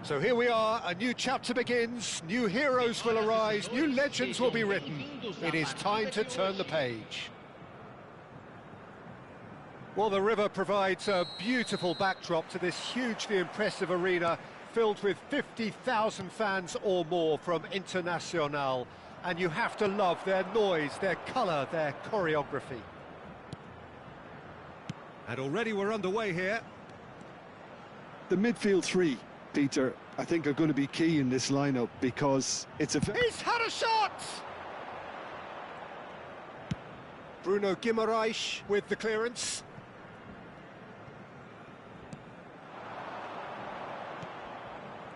So here we are, a new chapter begins, new heroes will arise, new legends will be written. It is time to turn the page. Well, the river provides a beautiful backdrop to this hugely impressive arena filled with 50,000 fans or more from Internacional. And you have to love their noise, their colour, their choreography. And already we're underway here. The midfield three, Peter, I think are going to be key in this lineup because it's a... He's had a shot! Bruno Guimaraes with the clearance.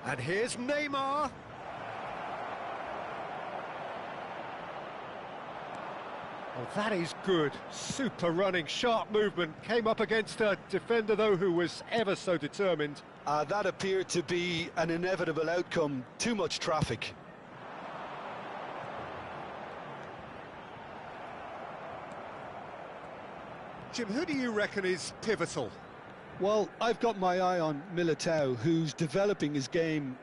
And here's Neymar. Oh, that is good. Super running, sharp movement. Came up against a defender, though, who was ever so determined. That appeared to be an inevitable outcome. Too much traffic. Jim, who do you reckon is pivotal? Well, I've got my eye on Militao, who's developing his game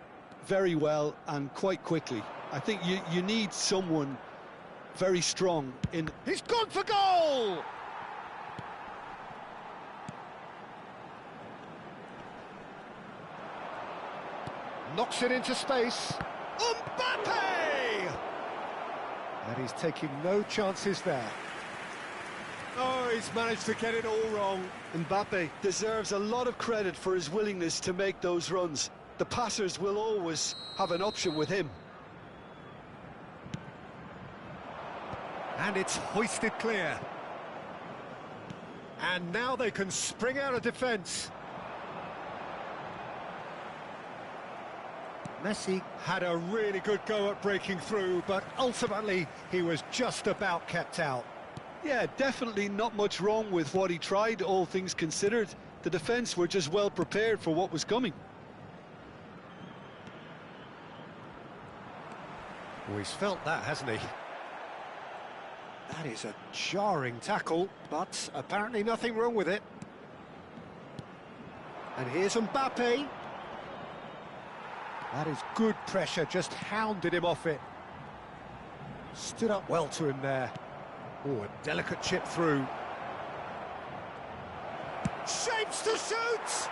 very well and quite quickly. I think you need someone very strong in... He's gone for goal! Knocks it into space. Mbappe! And he's taking no chances there. Oh, he's managed to get it all wrong. Mbappe deserves a lot of credit for his willingness to make those runs. The passers will always have an option with him. And it's hoisted clear. And now they can spring out of defence. Messi had a really good go at breaking through, but ultimately he was just about kept out. Yeah, definitely not much wrong with what he tried, all things considered. The defence were just well prepared for what was coming. Oh, he's felt that, hasn't he? That is a jarring tackle, but apparently nothing wrong with it. And here's Mbappe. That is good pressure, just hounded him off it. Stood up well to him there. Oh, a delicate chip through. Shapes to shoot!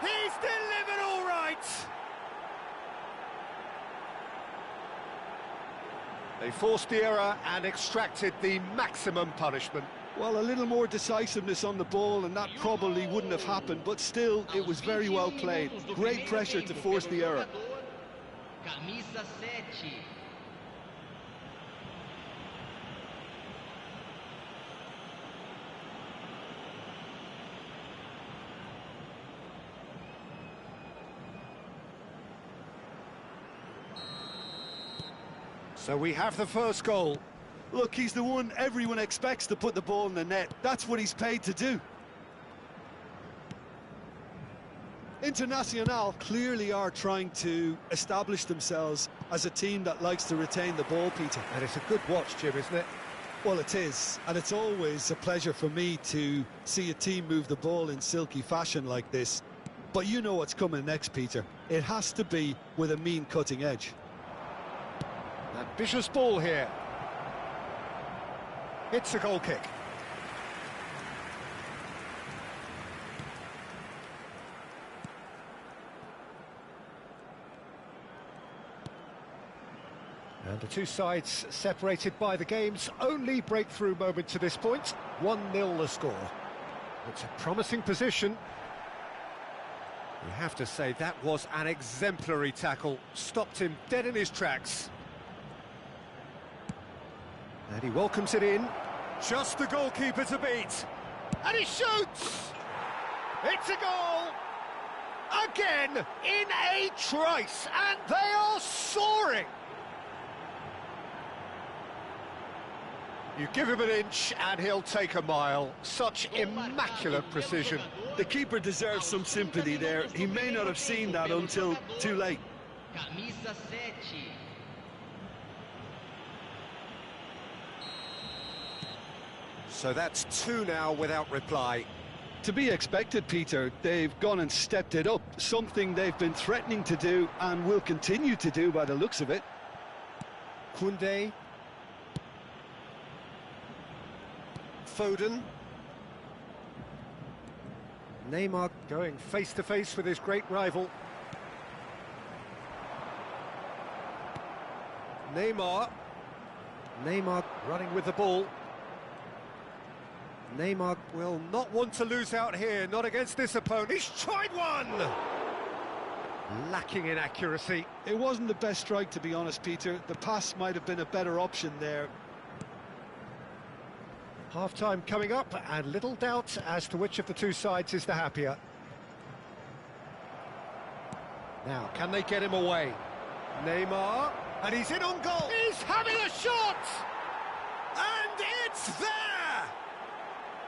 He's delivered all right! They forced the error and extracted the maximum punishment. Well, a little more decisiveness on the ball and that probably wouldn't have happened, but still, it was very well played. Great pressure to force the error. So we have the first goal. Look, he's the one everyone expects to put the ball in the net. That's what he's paid to do. Internacional clearly are trying to establish themselves as a team that likes to retain the ball, Peter. And it's a good watch, Jim, isn't it? Well, it is, and it's always a pleasure for me to see a team move the ball in silky fashion like this. But you know what's coming next, Peter. It has to be with a mean cutting edge. Ambitious ball here. It's a goal kick. And the two sides separated by the game's only breakthrough moment to this point. 1-0 the score. It's a promising position. You have to say that was an exemplary tackle. Stopped him dead in his tracks. And he welcomes it in. Just the goalkeeper to beat. And he shoots! It's a goal! Again, in a trice, and they are soaring! You give him an inch and he'll take a mile. Such immaculate precision. The keeper deserves some sympathy there. He may not have seen that until too late. So that's two now without reply. To be expected, Peter. They've gone and stepped it up, something they've been threatening to do and will continue to do by the looks of it. Koundé. Foden. Neymar going face-to-face with his great rival. Neymar running with the ball. Neymar will not want to lose out here, not against this opponent. He's tried one! Lacking in accuracy. It wasn't the best strike, to be honest, Peter. The pass might have been a better option there. Half-time coming up, and little doubt as to which of the two sides is the happier. Now, can they get him away? Neymar, and he's in on goal. He's having a shot! And it's there!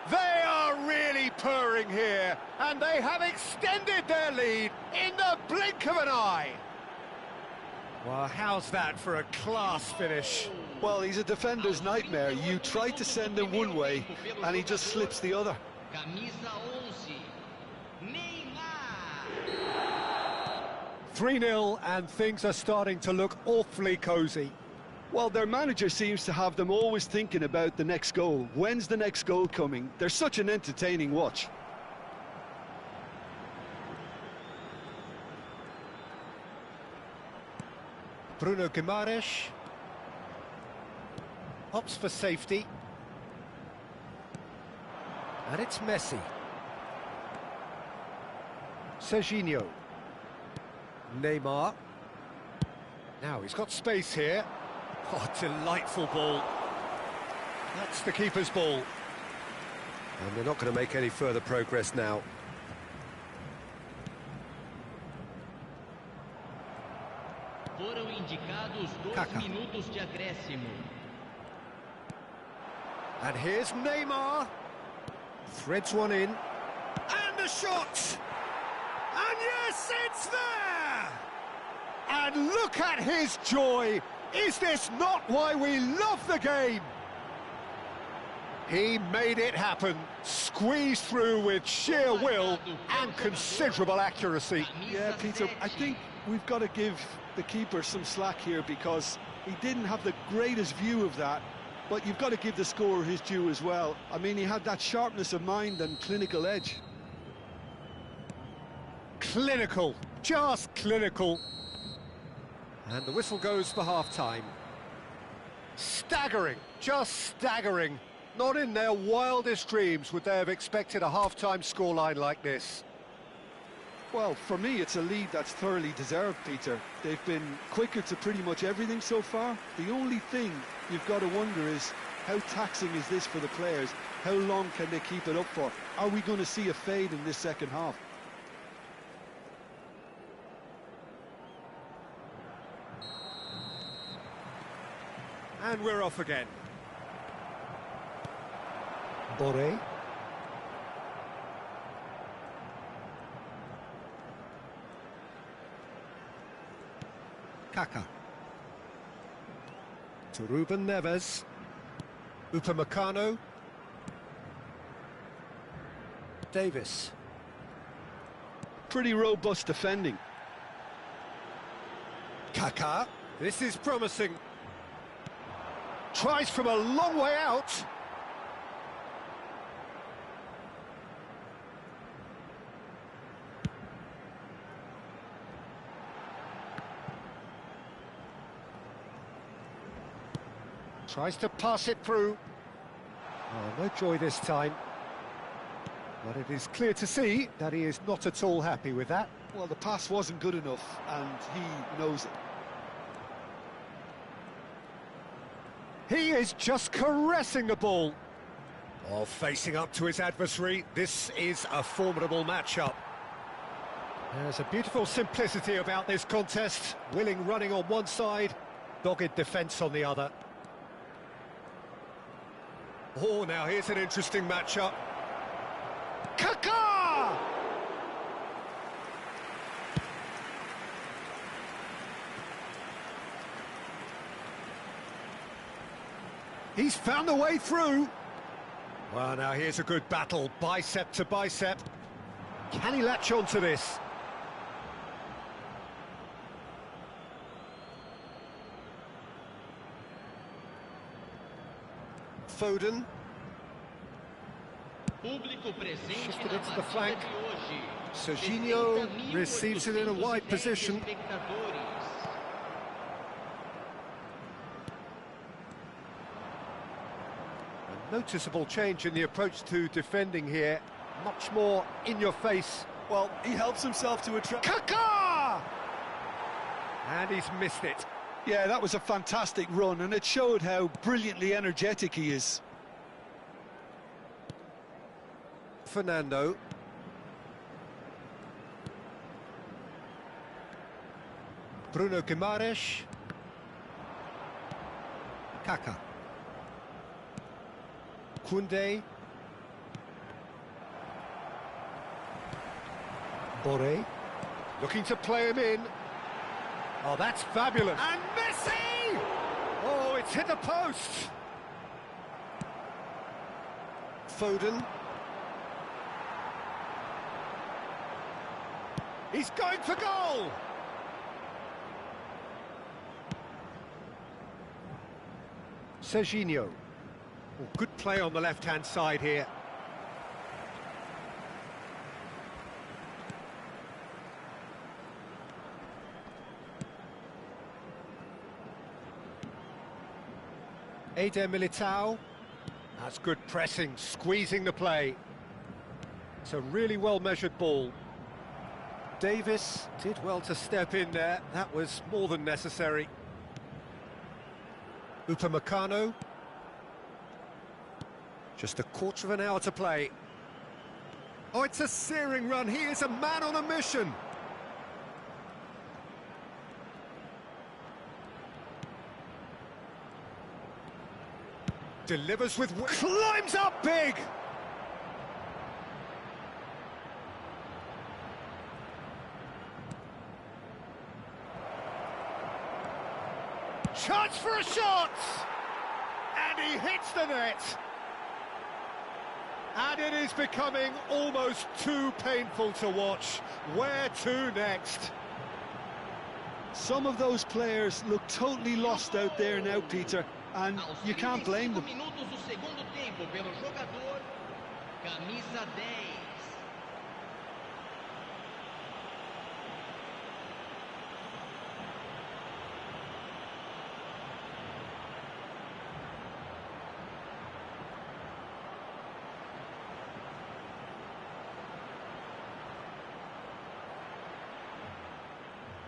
They are really purring here, and they have extended their lead in the blink of an eye. Well, how's that for a class finish? Well, he's a defender's nightmare. You try to send him one way, and he just slips the other. 3-0, and things are starting to look awfully cosy. Well, their manager seems to have them always thinking about the next goal. When's the next goal coming? They're such an entertaining watch. Bruno Guimaraes opts for safety. And it's Messi. Serginho. Neymar. Now he's got space here. Oh, delightful ball. That's the keeper's ball. And they're not going to make any further progress now. Foram indicados 2 minutos de acréscimo. And here's Neymar. Threads one in. And a shot! And yes, it's there! And look at his joy! Is this not why we love the game? He made it happen, squeezed through with sheer will and considerable accuracy. Yeah, Peter, I think we've got to give the keeper some slack here because he didn't have the greatest view of that, but you've got to give the scorer his due as well. I mean, he had that sharpness of mind and clinical edge. Clinical, just clinical. And the whistle goes for half-time. Staggering, just staggering. Not in their wildest dreams would they have expected a half-time scoreline like this. Well, for me, it's a lead that's thoroughly deserved, Peter. They've been quicker to pretty much everything so far. The only thing you've got to wonder is, how taxing is this for the players? How long can they keep it up for? Are we going to see a fade in this second half? And we're off again. Boré. Kaká. To Ruben Neves. Upamecano. Davis. Pretty robust defending. Kaká. This is promising. Tries from a long way out. Tries to pass it through. Oh, no joy this time. But it is clear to see that he is not at all happy with that. Well, the pass wasn't good enough, and he knows it. He is just caressing the ball. Oh, facing up to his adversary, this is a formidable matchup. There's a beautiful simplicity about this contest. Willing running on one side, dogged defence on the other. Oh, now here's an interesting matchup. Kaká! He's found a way through. Well, now here's a good battle, bicep to bicep. Can he latch on to this? Foden. Shifted it to the flank. Serginho receives it in a wide position. A noticeable change in the approach to defending here. Much more in your face. Well, he helps himself to a trap. Kaká! And he's missed it. Yeah, that was a fantastic run, and it showed how brilliantly energetic he is. Fernando. Bruno Guimaraes. Kaká. Koundé. Boré. Looking to play him in. Oh, that's fabulous. And Messi! Oh, it's hit the post. Foden. He's going for goal! Serginho. Oh, good play on the left-hand side here. Eder Militao. That's good pressing, squeezing the play. It's a really well-measured ball. Davis did well to step in there. That was more than necessary. Upamecano. Just a quarter of an hour to play. Oh, it's a searing run. He is a man on a mission. Delivers with... climbs up big! Chance for a shot! And he hits the net! And it is becoming almost too painful to watch. Where to next? Some of those players look totally lost out there now, Peter, and you can't blame them.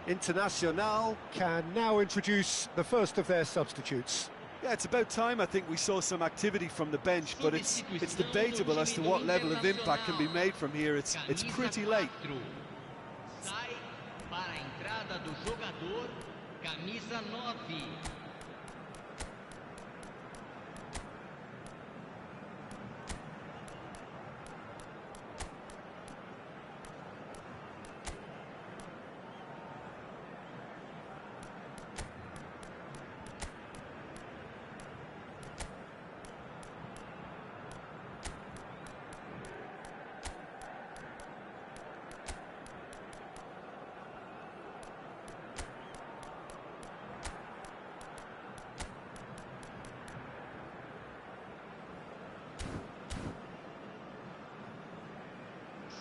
Internacional can now introduce the first of their substitutes. Yeah, it's about time I think we saw some activity from the bench, but it's debatable as to what level of impact can be made from here. It's pretty late. Sai para a entrada do jogador, camisa 9.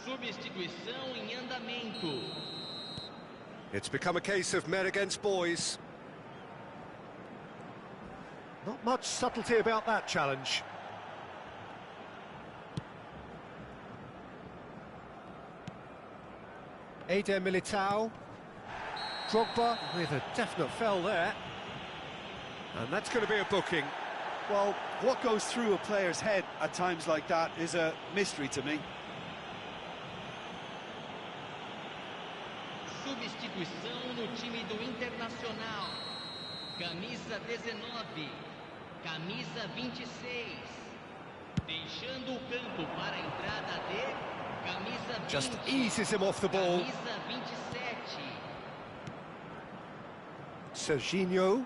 Substituição em andamento. It's become a case of men against boys. Not much subtlety about that challenge. Eder Militao. Drogba with a definite foul there. And that's going to be a booking. Well, what goes through a player's head at times like that is a mystery to me. Substituição no time do Internacional. Camisa 19, camisa 26. Deixando o campo para a entrada de camisa 20. Just eases him off the ball. Camisa 27. Serginho.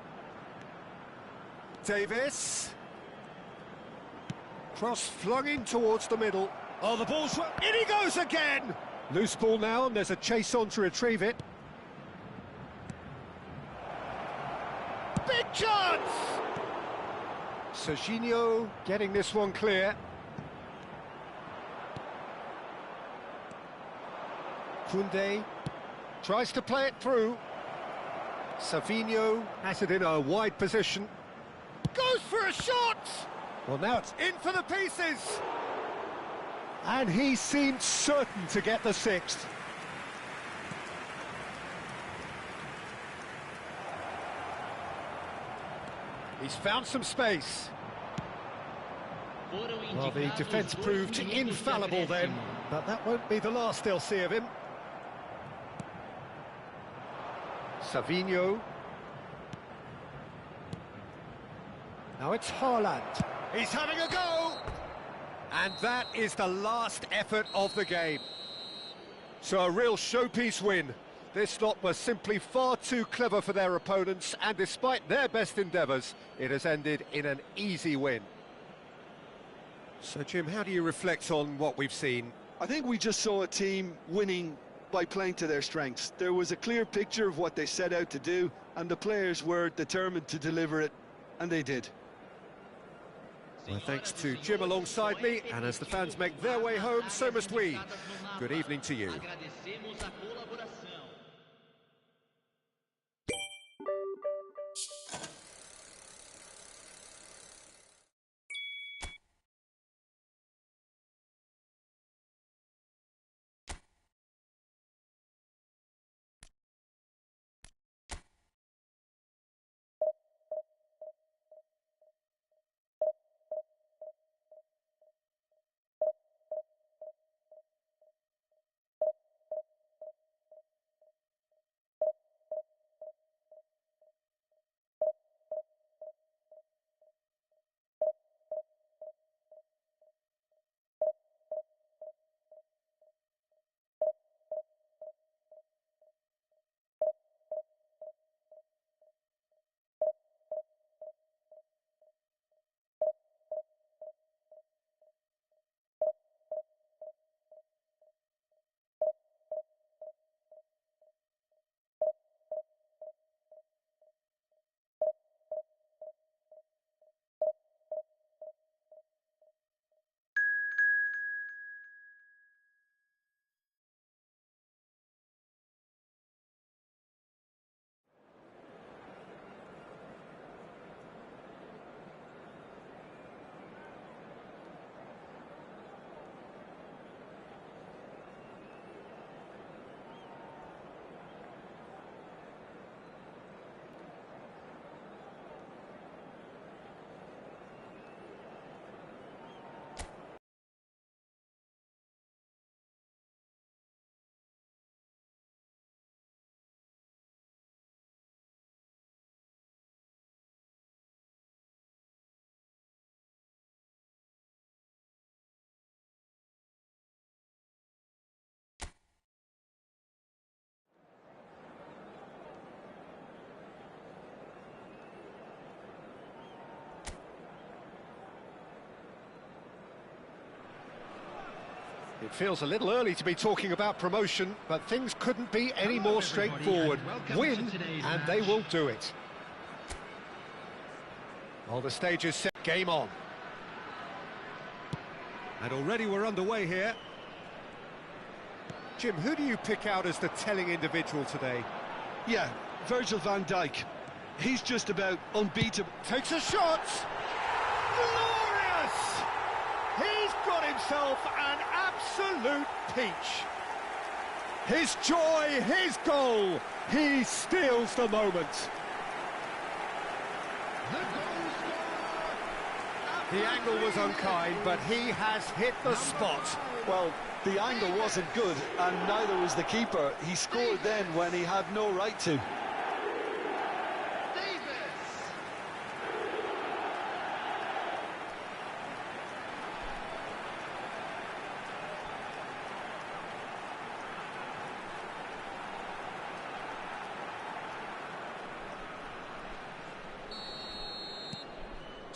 Davis. Cross flung in towards the middle. Oh, the ball's... In he goes again! Loose ball now, and there's a chase on to retrieve it. Big chance! Serginho getting this one clear. Koundé tries to play it through. Savinho has it in a wide position. Goes for a shot! Well, now it's in for the pieces! And he seemed certain to get the sixth. He's found some space. Well, the defence proved infallible then, but that won't be the last they'll see of him. Savinho. Now it's Haaland. He's having a go! And that is the last effort of the game. So a real showpiece win. This lot was simply far too clever for their opponents, and despite their best endeavours, it has ended in an easy win. So, Jim, how do you reflect on what we've seen? I think we just saw a team winning by playing to their strengths. There was a clear picture of what they set out to do, and the players were determined to deliver it, and they did. Well, thanks to Jim alongside me, and as the fans make their way home, so must we. Good evening to you. It feels a little early to be talking about promotion, but things couldn't be any more straightforward. Win, and they will do it. Well, the stage is set, game on. And already we're underway here. Jim, who do you pick out as the telling individual today? Yeah, Virgil van Dijk. He's just about unbeatable. Takes a shot! Glorious! He's got himself an absolute peach. His joy, his goal, he steals the moment. The angle was unkind, but he has hit the spot. Well, the angle wasn't good, and neither was the keeper. He scored then when he had no right to.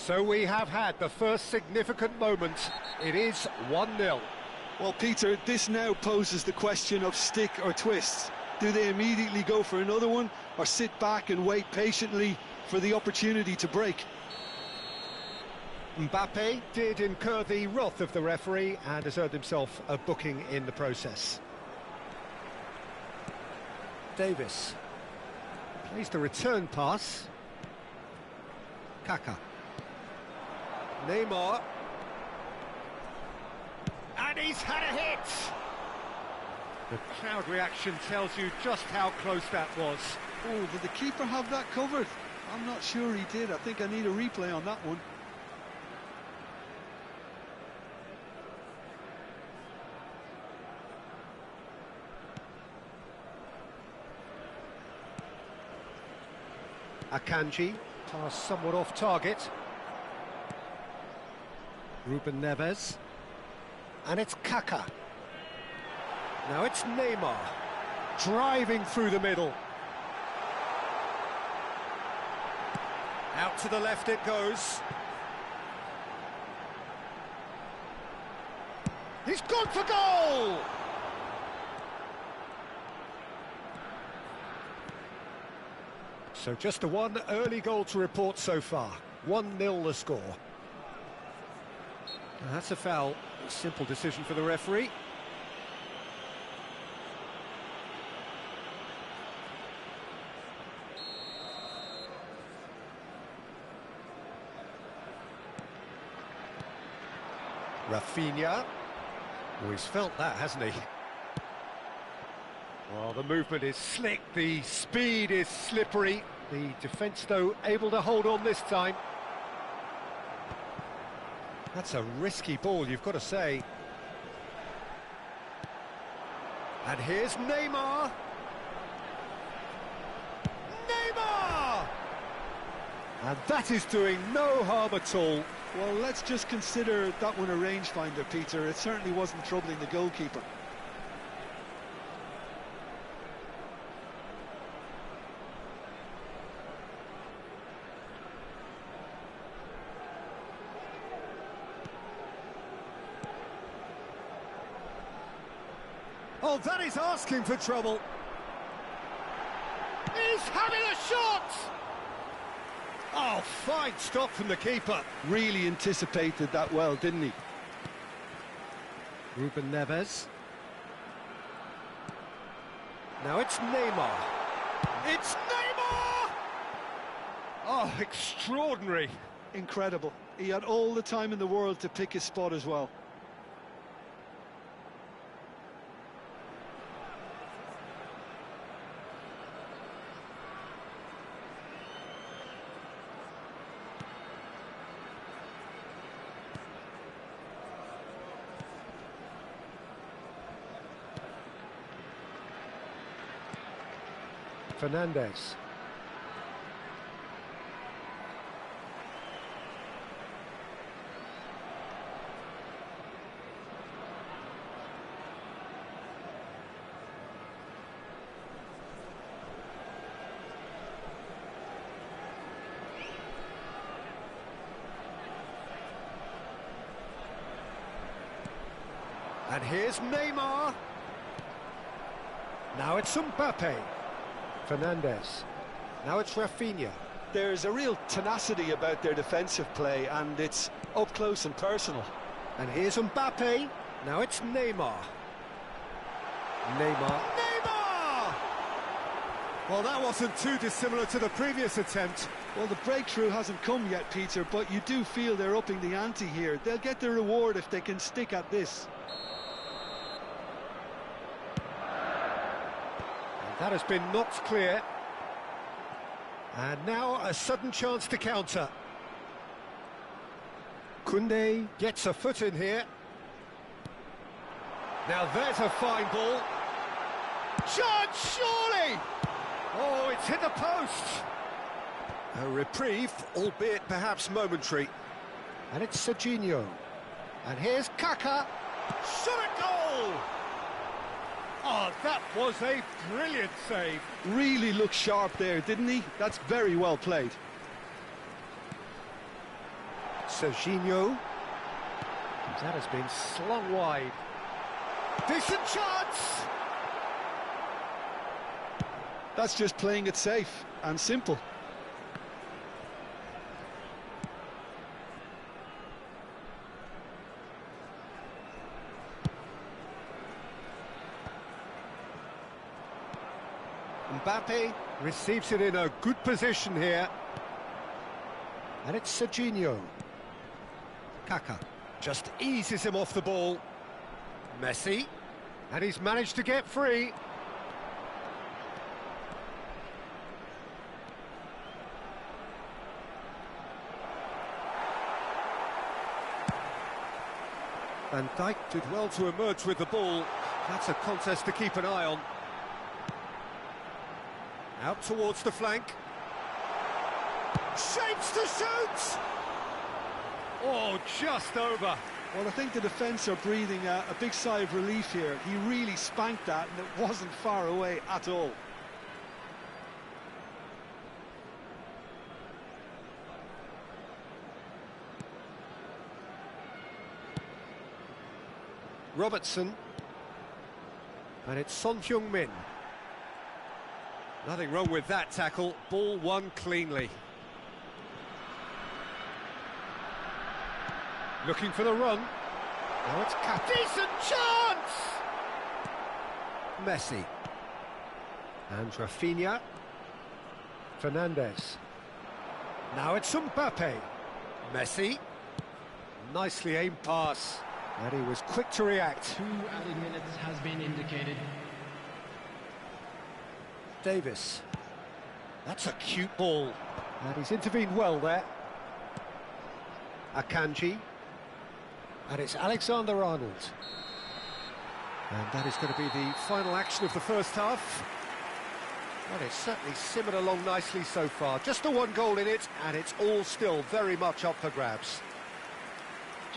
So we have had the first significant moment. It is 1-0. Well, Peter, this now poses the question of stick or twist. Do they immediately go for another one, or sit back and wait patiently for the opportunity to break? Mbappe did incur the wrath of the referee and has earned himself a booking in the process. Davis plays the return pass. Kaka. Neymar. And he's had a hit! The crowd reaction tells you just how close that was. Oh, did the keeper have that covered? I'm not sure he did. I think I need a replay on that one. Akanji, pass somewhat off target. Ruben Neves. And it's Kaka. Now it's Neymar, driving through the middle. Out to the left it goes. He's gone for goal! So just the one early goal to report so far. 1-0 the score. Now that's a foul. Simple decision for the referee. Rafinha. Oh, he's felt that, hasn't he? Well, the movement is slick, the speed is slippery. The defence, though, able to hold on this time. That's a risky ball, you've got to say. And here's Neymar. Neymar! And that is doing no harm at all. Well, let's just consider that one a rangefinder, Peter. It certainly wasn't troubling the goalkeeper. Oh, that is asking for trouble. He's having a shot! Oh, fine stop from the keeper. Really anticipated that well, didn't he? Ruben Neves. Now it's Neymar. It's Neymar! Oh, extraordinary. Incredible. He had all the time in the world to pick his spot as well. Fernandes. And here's Neymar. Now it's Mbappe. Fernandes. Now it's Rafinha. There's a real tenacity about their defensive play, and it's up close and personal. And here's Mbappe. Now it's Neymar. Neymar. Neymar! Well, that wasn't too dissimilar to the previous attempt. Well, the breakthrough hasn't come yet, Peter, but you do feel they're upping the ante here. They'll get the reward if they can stick at this. That has been knocked clear. And now a sudden chance to counter. Koundé gets a foot in here. Now there's a fine ball. Chance, surely! Oh, it's hit the post. A reprieve, albeit perhaps momentary. And it's Serginho. And here's Kaka. Shot at goal! Oh, that was a brilliant save. Really looked sharp there, didn't he? That's very well played. Serginho. That has been slung wide. Decent chance! That's just playing it safe and simple. Mbappe receives it in a good position here. And it's Serginho. Kaka just eases him off the ball. Messi. And he's managed to get free. Van Dijk did well to emerge with the ball. That's a contest to keep an eye on. Out towards the flank. Shapes to shoot! Oh, just over. Well, I think the defence are breathing a big sigh of relief here. He really spanked that, and it wasn't far away at all. Robertson. And it's Son Heung-min. Nothing wrong with that tackle. Ball won cleanly. Looking for the run. Now it's Kaka. Decent chance! Messi. And Rafinha. Fernandes. Now it's Mbappe. Messi. Nicely aimed pass. And he was quick to react. 2 added minutes has been indicated. Davis. That's a cute ball. And he's intervened well there. Akanji. And it's Alexander-Arnold. And that is going to be the final action of the first half. Well, it's certainly simmered along nicely so far. Just the 1 goal in it, and it's all still very much up for grabs.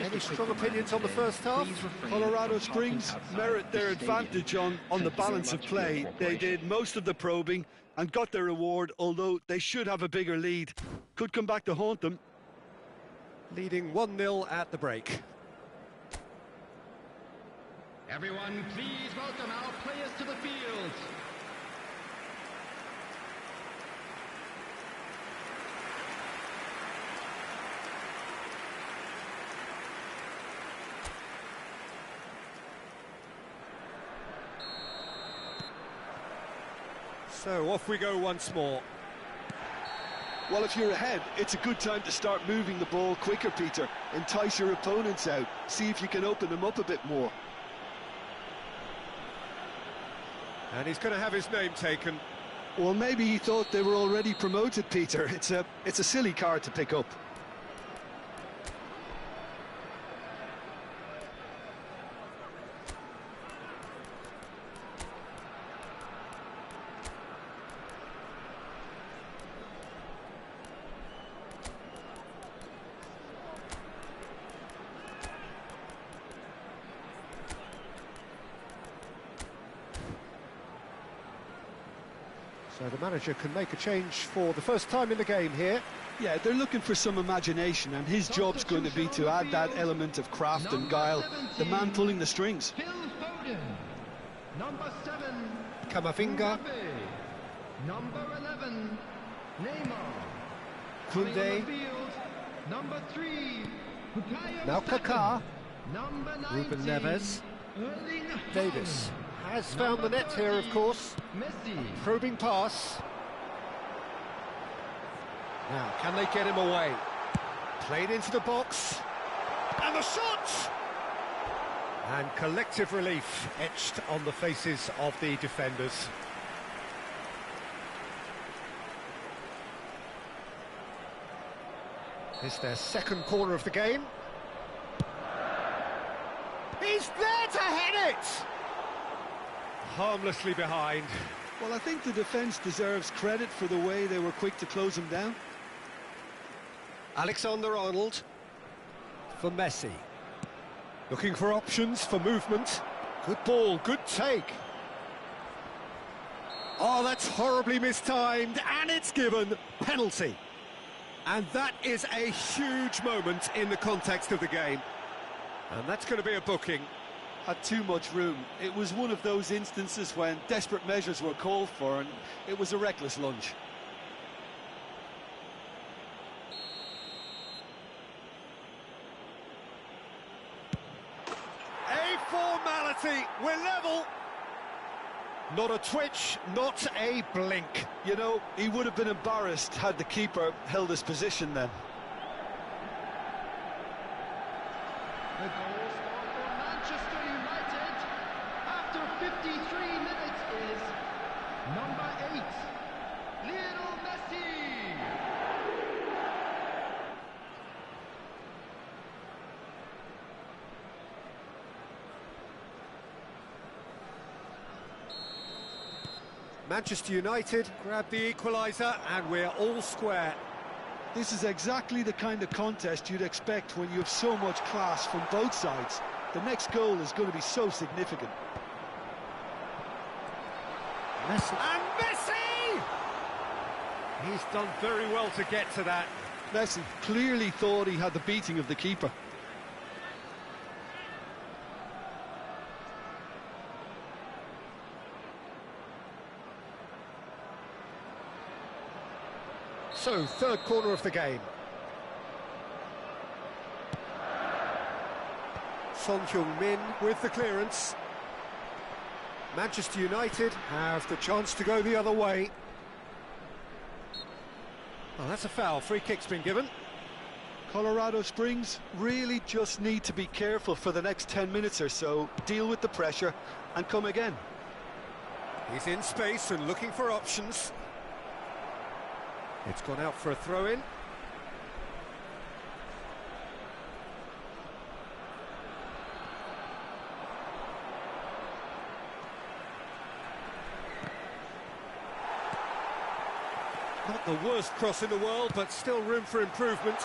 Any strong opinions on the first half? Colorado Springs merit their advantage on the balance of play. They did most of the probing and got their reward, although they should have a bigger lead. Could come back to haunt them. Leading 1-0 at the break. Everyone, please welcome our players to the field. So off we go once more. Well, if you're ahead, it's a good time to start moving the ball quicker, Peter. Entice your opponents out. See if you can open them up a bit more. And he's going to have his name taken. Well, maybe he thought they were already promoted, Peter. It's a silly card to pick up. So the manager can make a change for the first time in the game here. Yeah, they're looking for some imagination, and his job's going to be to add that element of craft and guile. The man pulling the strings. Number 7, Camavinga. Number 11, Neymar. Koundé. Number 3, Now Kaká. Number 19, Ruben Neves. Erling Davis has found the net here, of course. Messi. Probing pass. Now, can they get him away? Played into the box. And the shot! And collective relief etched on the faces of the defenders. It's their second corner of the game. He's there to head it! Harmlessly behind. Well, I think the defence deserves credit for the way they were quick to close him down. Alexander-Arnold for Messi. Looking for options for movement. Good ball, good take. Oh, that's horribly mistimed, and it's given. Penalty. And that is a huge moment in the context of the game. And that's going to be a booking. Had too much room. It was one of those instances when desperate measures were called for, and it was a reckless lunge. A formality, we're level. Not a twitch, not a blink. You know, he would have been embarrassed had the keeper held his position then. The goal scored for Manchester United after 53 minutes is number 8, Lionel Messi. Manchester United grab the equaliser and we're all square. This is exactly the kind of contest you'd expect when you have so much class from both sides. The next goal is going to be so significant. Messi. And Messi! He's done very well to get to that. Messi clearly thought he had the beating of the keeper. So, third corner of the game. Son Heung-min with the clearance. Manchester United have the chance to go the other way. Well, that's a foul. Free kick's been given. Colorado Springs really just need to be careful for the next 10 minutes or so, deal with the pressure and come again. He's in space and looking for options. It's gone out for a throw-in. Not the worst cross in the world, but still room for improvement.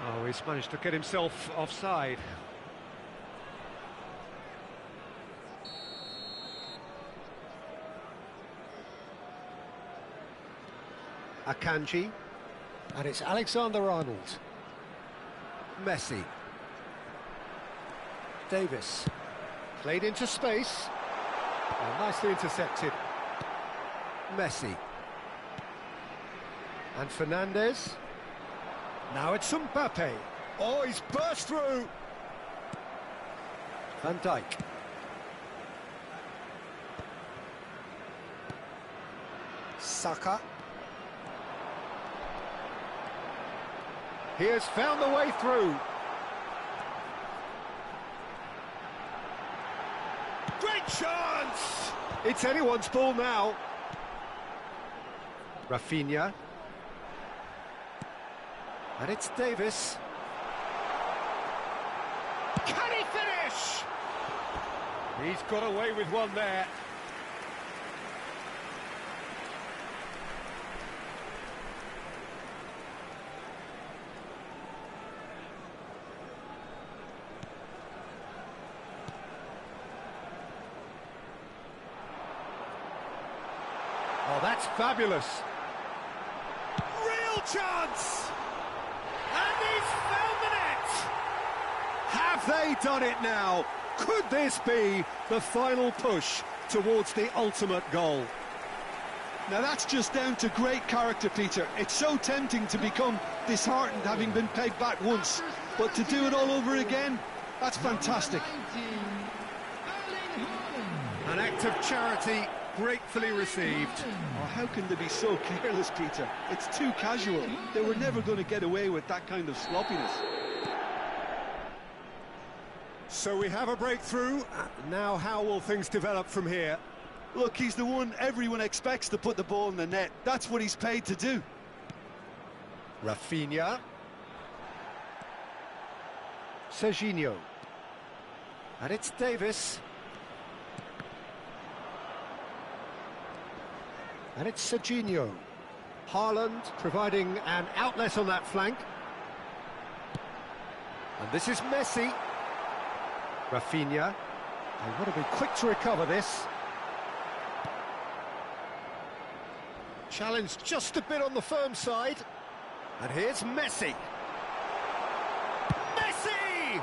Oh, he's managed to get himself offside. Akanji, and it's Alexander-Arnold. Messi. Davis. Played into space. And nicely intercepted. Messi. And Fernandez. Now it's Mbappe. Oh, he's burst through. Van Dijk. Saka. He has found the way through. Great chance! It's anyone's ball now. Rafinha. And it's Davis. Can he finish? He's got away with one there. Oh, that's fabulous. Real chance! And he's found the net! Have they done it now? Could this be the final push towards the ultimate goal? Now that's just down to great character, Peter. It's so tempting to become disheartened having been pegged back once, but to do it all over again, that's fantastic. An act of charity gratefully received. Oh, how can they be so careless, Peter? It's too casual. They were never going to get away with that kind of sloppiness. So we have a breakthrough. Now how will things develop from here? Look, he's the one everyone expects to put the ball in the net. That's what he's paid to do. Rafinha. Serginho. And it's Davis. And it's Serginho. Haaland providing an outlet on that flank. And this is Messi. Rafinha. They want to be quick to recover this. Challenged just a bit on the firm side. And here's Messi. Messi!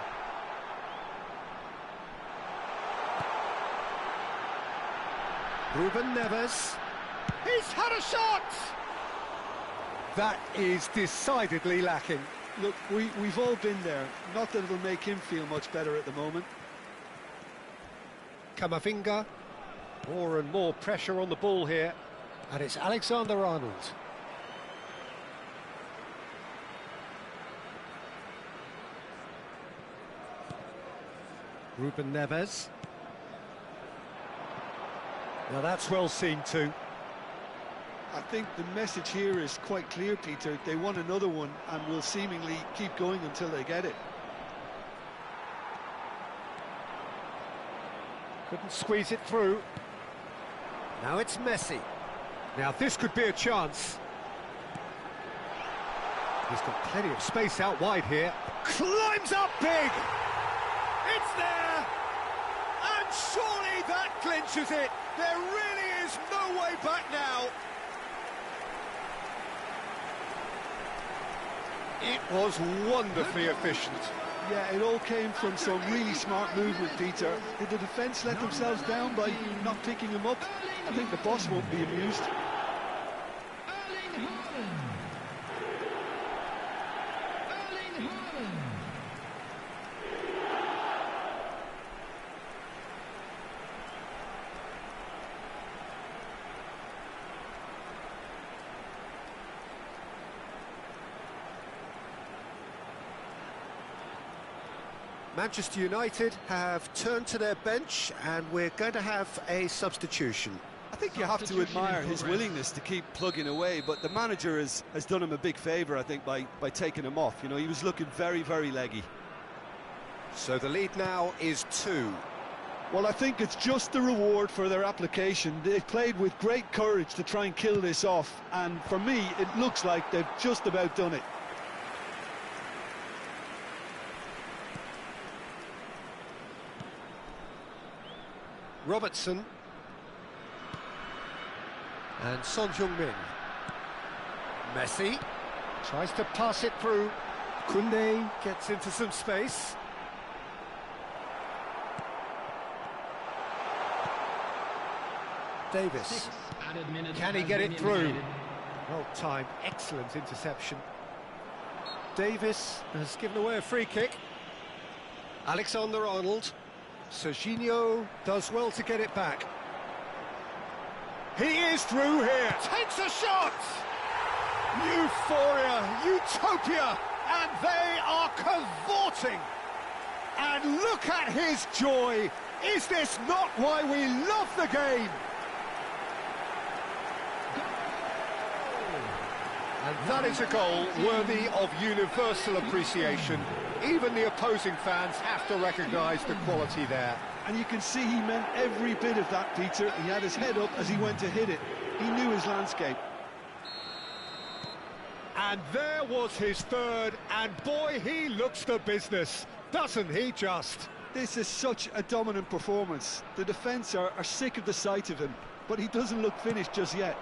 Ruben Neves. He's had a shot! That is decidedly lacking. Look, we've all been there. Not that it'll make him feel much better at the moment. Camavinga. More and more pressure on the ball here. And it's Alexander-Arnold. Ruben Neves. Now that's well seen too. I think the message here is quite clear, Peter. They want another one and will seemingly keep going until they get it. Couldn't squeeze it through. Now it's Messi. Now this could be a chance. He's got plenty of space out wide here. Climbs up big! It's there! And surely that clinches it! There really is no way back now! It was wonderfully efficient. Yeah, it all came from some really smart movement, Peter. Did the defence let themselves down by not picking him up? I think the boss won't be amused. Manchester United have turned to their bench and we're going to have a substitution. I think you have to admire his willingness to keep plugging away, but the manager has done him a big favour, I think, by taking him off. You know, he was looking very, very leggy. So the lead now is 2. Well, I think it's just the reward for their application. They played with great courage to try and kill this off, and for me, it looks like they've just about done it. Robertson. And Son Heung-min. Messi tries to pass it through. Koundé gets into some space. Davis. Can he get it through? Well timed, excellent interception. Davis has given away a free kick. Alexander-Arnold. Serginho does well to get it back. He is through here. Takes a shot! Euphoria, utopia, and they are cavorting. And look at his joy. Is this not why we love the game? And that is a goal worthy of universal appreciation. Even the opposing fans have to recognise the quality there. And you can see he meant every bit of that, Peter. He had his head up as he went to hit it. He knew his landscape. And there was his third, and boy, he looks the business, doesn't he just? This is such a dominant performance. The defence are sick of the sight of him, but he doesn't look finished just yet.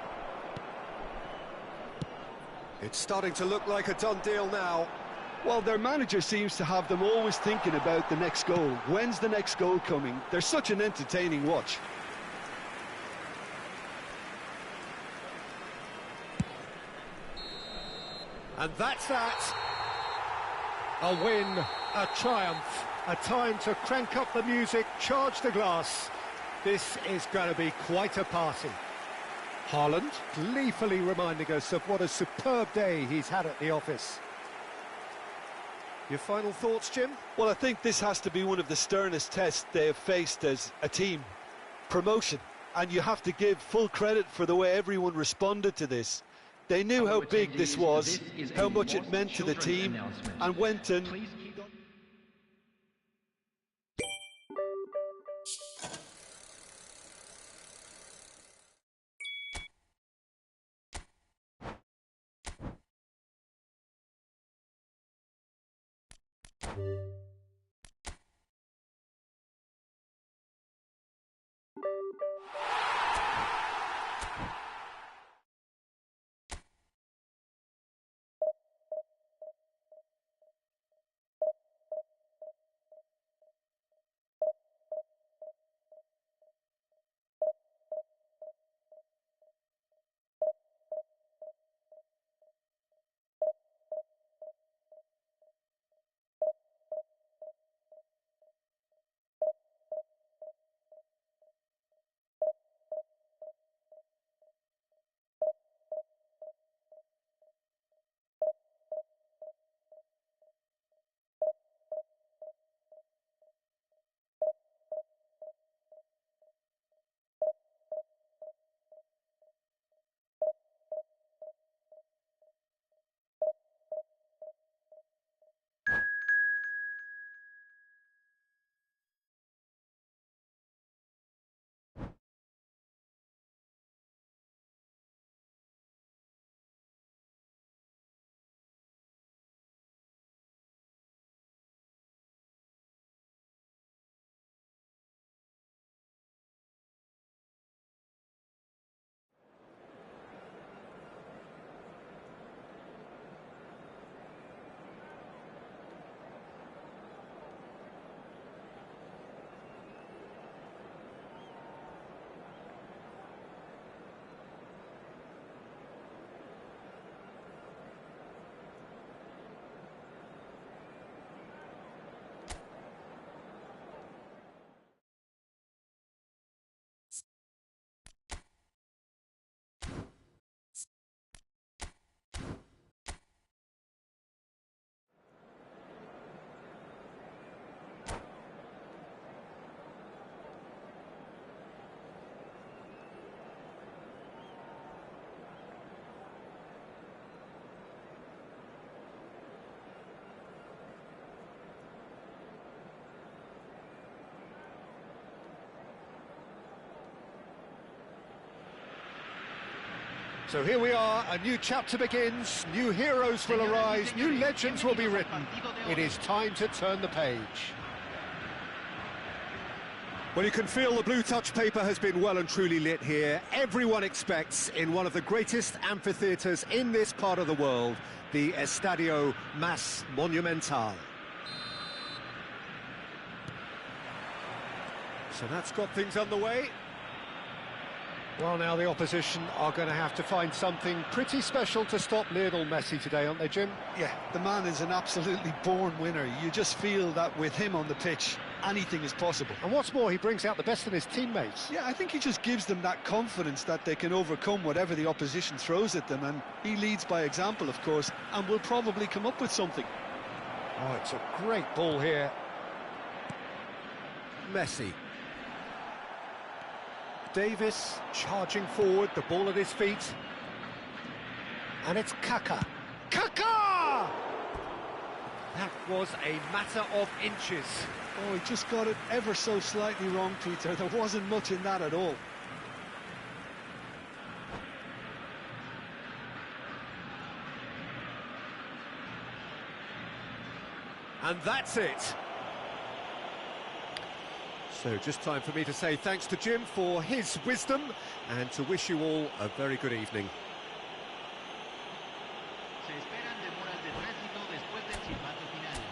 It's starting to look like a done deal now. Well, their manager seems to have them always thinking about the next goal. When's the next goal coming? They're such an entertaining watch. And that's that. A win, a triumph, a time to crank up the music, charge the glass. This is going to be quite a party. Haaland gleefully reminding us of what a superb day he's had at the office. Your final thoughts, Jim? Well, I think this has to be one of the sternest tests they have faced as a team. Promotion. And you have to give full credit for the way everyone responded to this. They knew how big this was, how much it meant to the team, and went and So here we are, a new chapter begins, new heroes will arise, new legends will be written. It is time to turn the page. Well, you can feel the blue touch paper has been well and truly lit here. Everyone expects, in one of the greatest amphitheatres in this part of the world, the Estadio Más Monumental. So that's got things underway. Well, now the opposition are going to have to find something pretty special to stop Lionel Messi today, aren't they, Jim? Yeah, the man is an absolutely born winner. You just feel that with him on the pitch, anything is possible. And what's more, he brings out the best in his teammates. Yeah, I think he just gives them that confidence that they can overcome whatever the opposition throws at them, and he leads by example, of course, and will probably come up with something. Oh, it's a great ball here. Messi. Davis charging forward, the ball at his feet. And it's Kaka. Kaka! That was a matter of inches. Oh, he just got it ever so slightly wrong, Peter. There wasn't much in that at all. And that's it. So just time for me to say thanks to Jim for his wisdom and to wish you all a very good evening. Se esperan demoras de tránsito después del silbato final.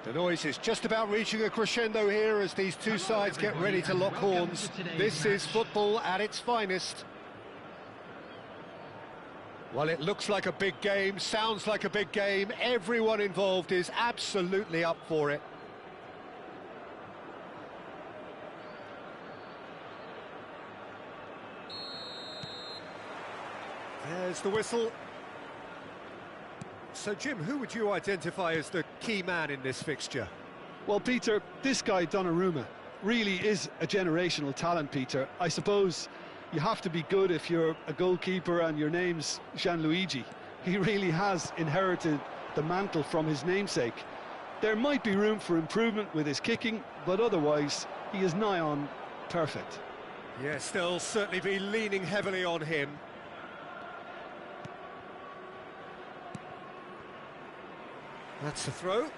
The noise is just about reaching a crescendo here as these two sides get ready to lock horns. This is football at its finest. Well, it looks like a big game, sounds like a big game. Everyone involved is absolutely up for it. There's the whistle. So, Jim, who would you identify as the key man in this fixture? Well, Peter, this guy, Donnarumma, really is a generational talent, Peter. I suppose you have to be good if you're a goalkeeper and your name's Gianluigi. He really has inherited the mantle from his namesake. There might be room for improvement with his kicking, but otherwise, he is nigh on perfect. Yes, they'll certainly be leaning heavily on him. That's a throw.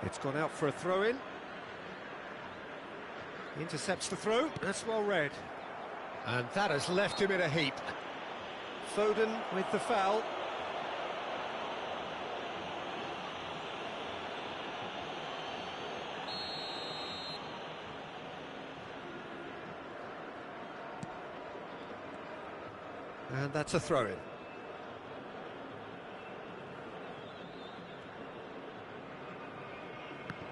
It's gone out for a throw-in. Intercepts the throw. That's well read. And that has left him in a heap. Foden with the foul. And that's a throw-in.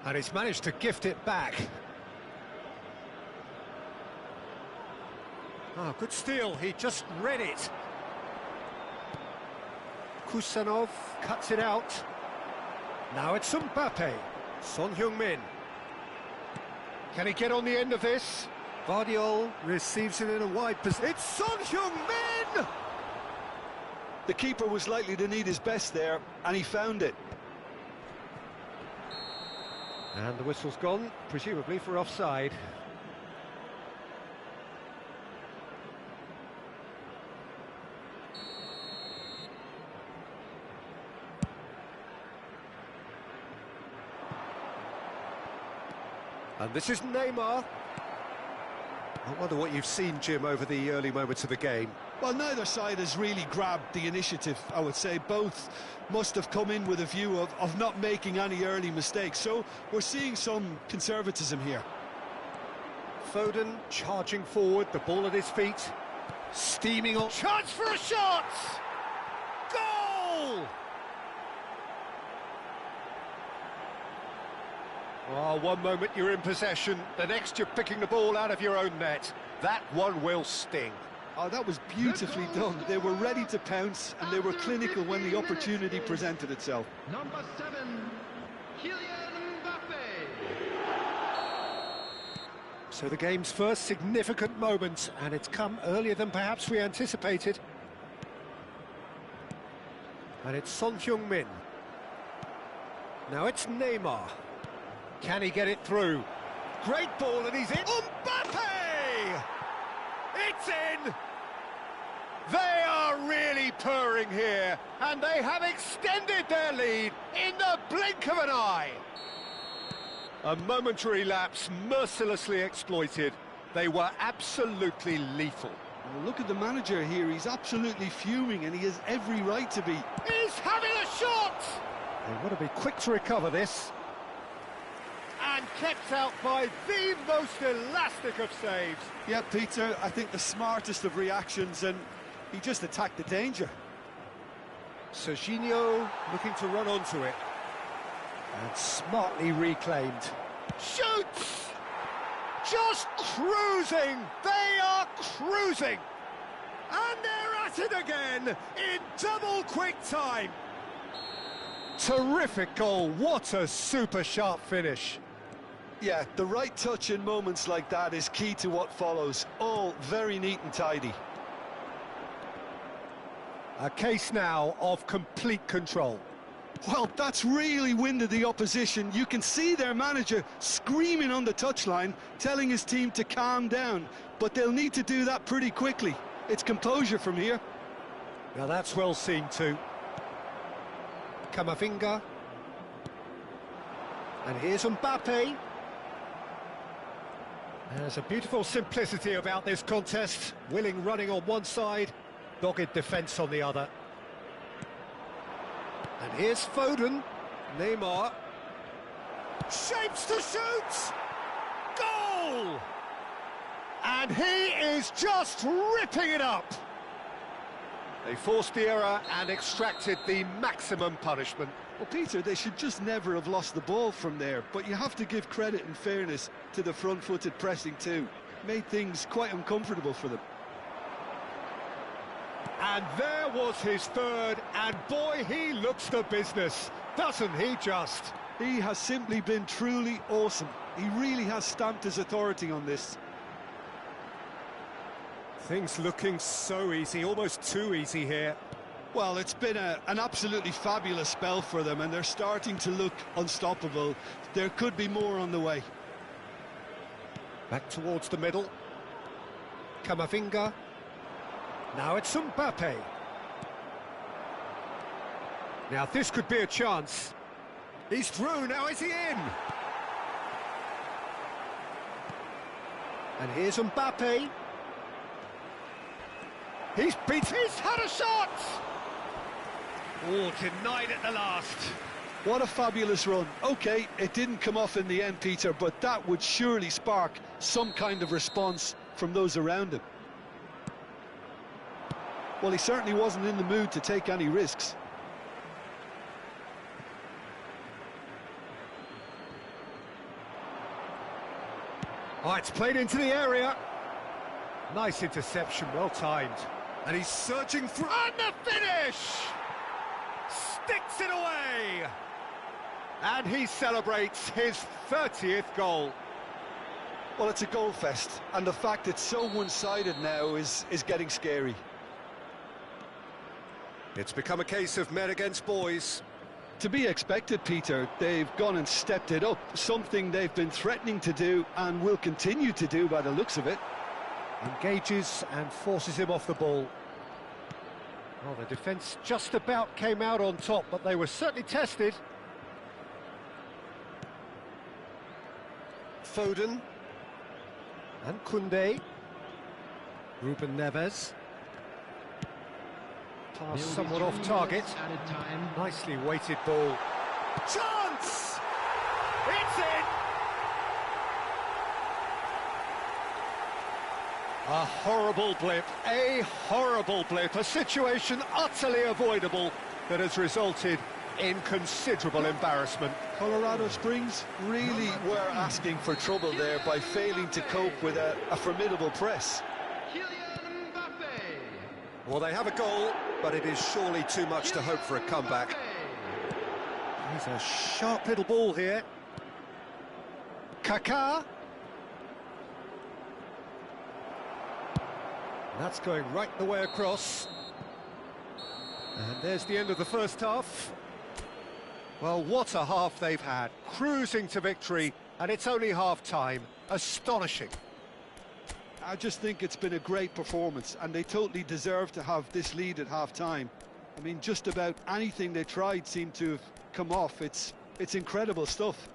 And he's managed to gift it back. Oh, good steal, he just read it. Kusanov cuts it out. Now it's Mbappe. Son Heung-min. Can he get on the end of this? Guardiola receives it in a wide position. It's Son Heung-min! The keeper was likely to need his best there, and he found it. And the whistle's gone, presumably for offside. And this is Neymar. I wonder what you've seen, Jim, over the early moments of the game. Well, neither side has really grabbed the initiative, I would say. Both must have come in with a view of not making any early mistakes. So we're seeing some conservatism here. Foden charging forward, the ball at his feet. Steaming on. Chance for a shot! Goal! Oh, one moment you're in possession, the next you're picking the ball out of your own net. That one will sting. Oh, that was beautifully done. They were ready to pounce, and they were clinical when the opportunity presented itself. Number 7, Kylian Mbappe. So the game's first significant moment, and it's come earlier than perhaps we anticipated. And it's Son Heung-min. Now it's Neymar. Can he get it through? Great ball, and he's in. Mbappe! It's in! They are really purring here, and they have extended their lead in the blink of an eye. A momentary lapse mercilessly exploited. They were absolutely lethal. Well, look at the manager here. He's absolutely fuming, and he has every right to be. He's having a shot! They want to be quick to recover this. And kept out by the most elastic of saves. Yeah, Peter, I think the smartest of reactions, and he just attacked the danger. Serginho looking to run onto it. And smartly reclaimed. Shoots! Just cruising! They are cruising! And they're at it again in double quick time. Terrific goal, what a super sharp finish. Yeah, the right touch in moments like that is key to what follows. All very neat and tidy. A case now of complete control. Well, that's really winded the opposition. You can see their manager screaming on the touchline, telling his team to calm down. But they'll need to do that pretty quickly. It's composure from here. Now that's well seen too. Camavinga. And here's Mbappe. There's a beautiful simplicity about this contest. Willing running on one side, dogged defence on the other. And here's Foden. Neymar. Shapes to shoot! Goal! And he is just ripping it up! They forced the error and extracted the maximum punishment. Well, Peter, they should just never have lost the ball from there, but you have to give credit and fairness to the front-footed pressing too. Made things quite uncomfortable for them. And there was his third, and boy, he looks the business, doesn't he just? He has simply been truly awesome. He really has stamped his authority on this. Things looking so easy, almost too easy here. Well, it's been an absolutely fabulous spell for them, and they're starting to look unstoppable. There could be more on the way. Back towards the middle. Camavinga. Now it's Mbappe. Now this could be a chance. He's through, now is he in? And here's Mbappe. He's had a shot! Oh, denied at the last. What a fabulous run. OK, it didn't come off in the end, Peter, but that would surely spark some kind of response from those around him. Well, he certainly wasn't in the mood to take any risks. Oh, it's played into the area. Nice interception, well timed. And he's surging through. And the finish! Sticks it away! And he celebrates his 30th goal. Well, it's a goal fest, and the fact it's so one-sided now is getting scary. It's become a case of men against boys. To be expected, Peter. They've gone and stepped it up, something they've been threatening to do and will continue to do by the looks of it. Engages and forces him off the ball. Well, the defence just about came out on top, but they were certainly tested. Foden. And Koundé. Ruben Neves. Pass somewhat off target. Nicely weighted ball. Chance! It's in! A horrible blip, a situation utterly avoidable that has resulted in considerable embarrassment. Colorado Springs really were asking for trouble there by failing to cope with a formidable press. Well, they have a goal, but it is surely too much to hope for a comeback. There's a sharp little ball here. Kaká. That's going right the way across. And there's the end of the first half. Well, what a half they've had. Cruising to victory, and it's only half-time. Astonishing. I just think it's been a great performance, and they totally deserve to have this lead at half-time. I mean, just about anything they tried seemed to have come off. It's incredible stuff.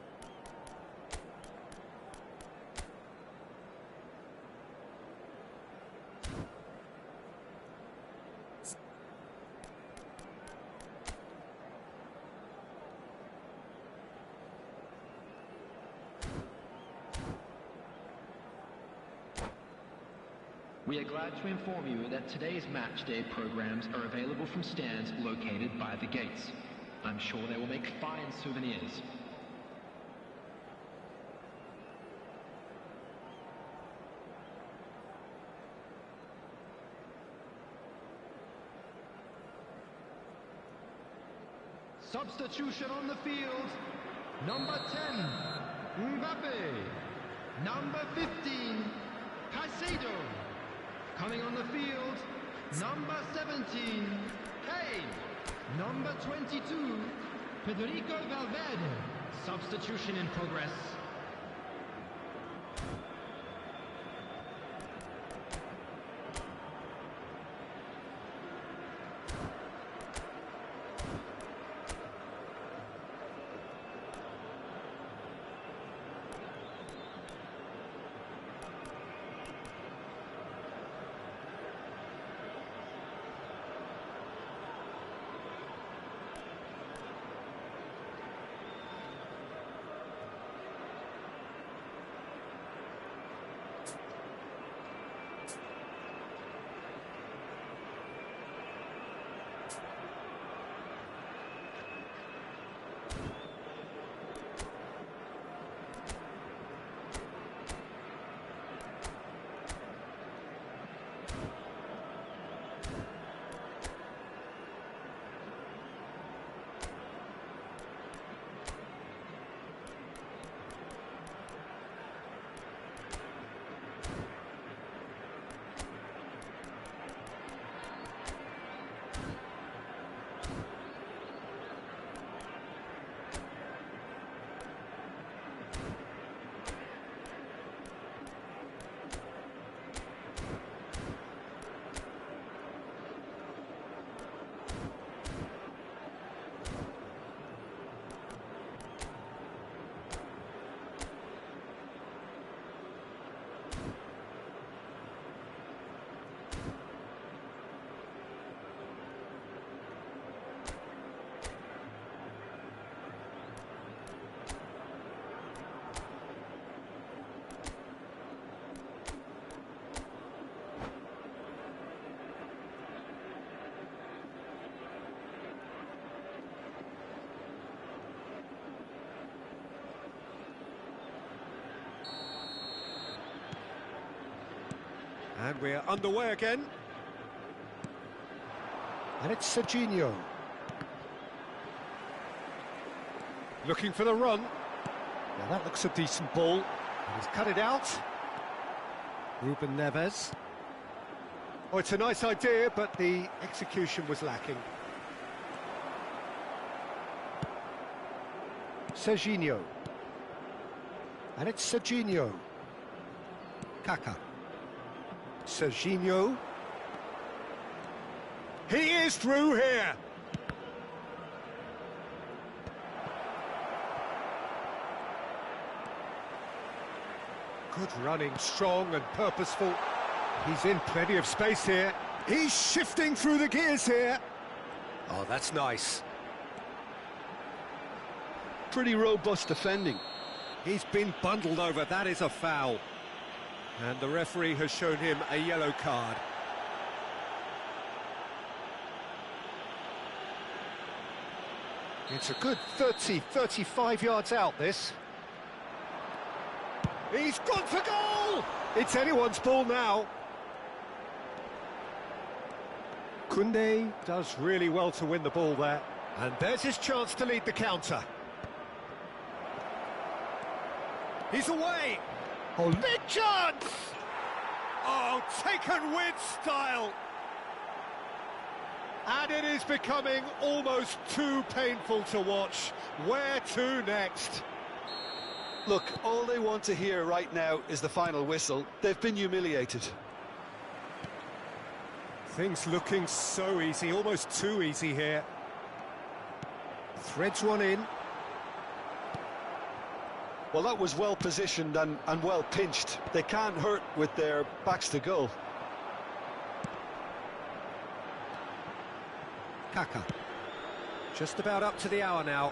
We are glad to inform you that today's match day programs are available from stands located by the gates. I'm sure they will make fine souvenirs. Substitution on the field. Number 10, Mbappe. Number 15, Caicedo. Coming on the field, number 17, Kane. Number 22, Federico Valverde. Substitution in progress. And we're underway again. And it's Serginho. Looking for the run. Now that looks a decent ball. And he's cut it out. Ruben Neves. Oh, it's a nice idea, but the execution was lacking. Serginho. And it's Serginho. Kaká. Serginho. He is through here. Good running, strong and purposeful. He's in plenty of space here. He's shifting through the gears here. Oh, that's nice. Pretty robust defending. He's been bundled over, that is a foul. And the referee has shown him a yellow card. It's a good 30, 35 yards out, this. He's gone for goal! It's anyone's ball now. Koundé does really well to win the ball there. And there's his chance to lead the counter. He's away! Oh, big chance! Oh, taken with style! And it is becoming almost too painful to watch. Where to next? Look, all they want to hear right now is the final whistle. They've been humiliated. Things looking so easy, almost too easy here. Threads one in. Well, that was well positioned and well pinched. They can't hurt with their backs to goal. Kaká. Just about up to the hour now.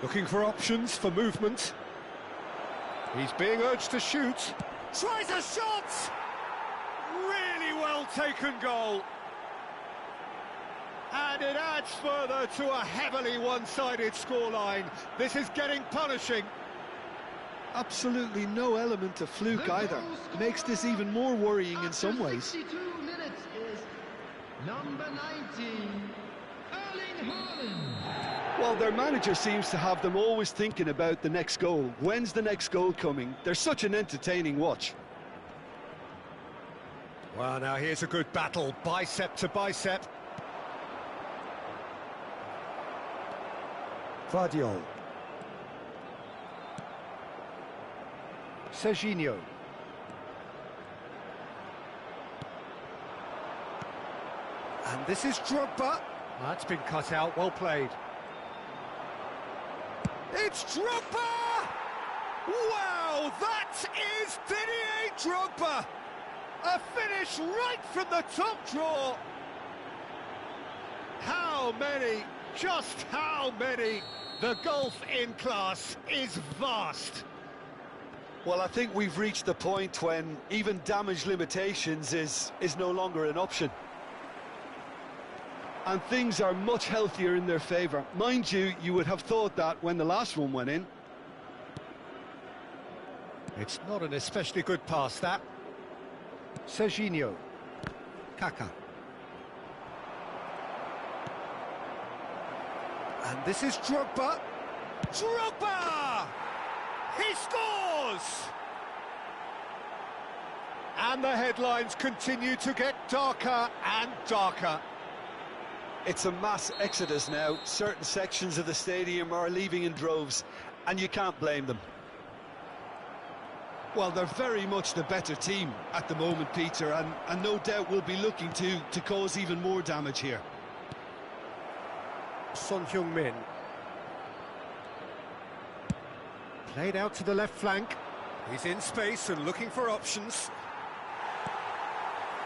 Looking for options for movement. He's being urged to shoot. Tries a shot! Really well taken goal. And it adds further to a heavily one-sided scoreline. This is getting punishing. Absolutely no element of fluke either. Makes this even more worrying in some ways. 62 minutes is number 19, Erling Haaland. Well, their manager seems to have them always thinking about the next goal. When's the next goal coming? They're such an entertaining watch. Well, now here's a good battle, bicep to bicep. Vardiol. Serginho. And this is Drogba. That's been cut out, well played. It's Drogba! Wow, that is Didier Drogba! A finish right from the top draw! How many? Just how many? The gulf in class is vast. Well, I think we've reached the point when even damage limitations is no longer an option. And things are much healthier in their favour. Mind you, you would have thought that when the last one went in. It's not an especially good pass, that. Serginho. Kaká. And this is Drogba. Drogba! He scores! And the headlines continue to get darker and darker. It's a mass exodus now. Certain sections of the stadium are leaving in droves, and you can't blame them. Well, they're very much the better team at the moment, Peter, and no doubt will be looking to cause even more damage here. Son Heung-min. Played out to the left flank. He's in space and looking for options.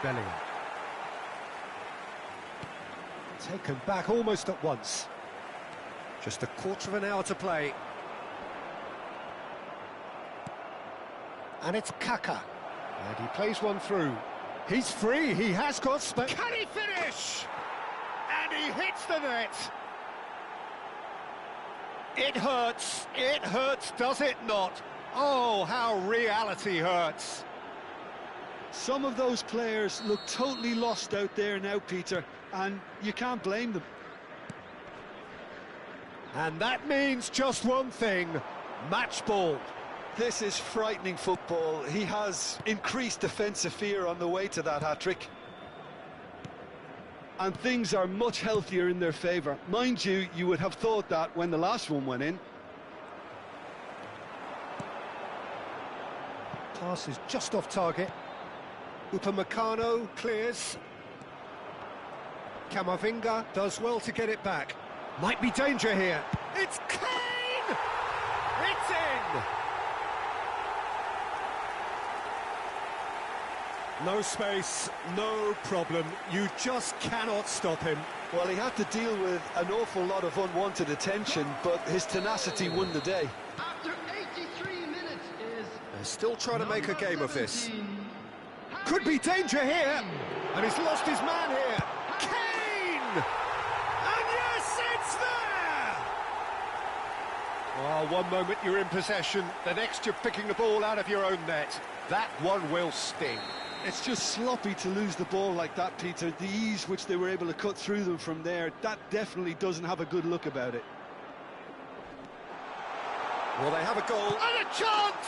Bellingham. Taken back almost at once. Just a quarter of an hour to play. And it's Kaká. And he plays one through. He's free, he has got space. Can he finish? And he hits the net. It hurts, does it not? Oh, how reality hurts. Some of those players look totally lost out there now, Peter, and you can't blame them. And that means just one thing, match ball. This is frightening football. He has increased defensive fear on the way to that hat-trick. And things are much healthier in their favour. Mind you, you would have thought that when the last one went in. Pass is just off target. Upamecano clears. Camavinga does well to get it back. Might be danger here. It's Kane! It's in! No space, no problem. You just cannot stop him. Well, he had to deal with an awful lot of unwanted attention, but his tenacity won the day. After 83 minutes is... They're still trying to make a game of this. Could be danger here! And he's lost his man here. Kane! And yes, it's there! Oh, one moment you're in possession, the next you're picking the ball out of your own net. That one will sting. It's just sloppy to lose the ball like that, Peter. The ease which they were able to cut through them from there, that definitely doesn't have a good look about it. Well, they have a goal and a chance!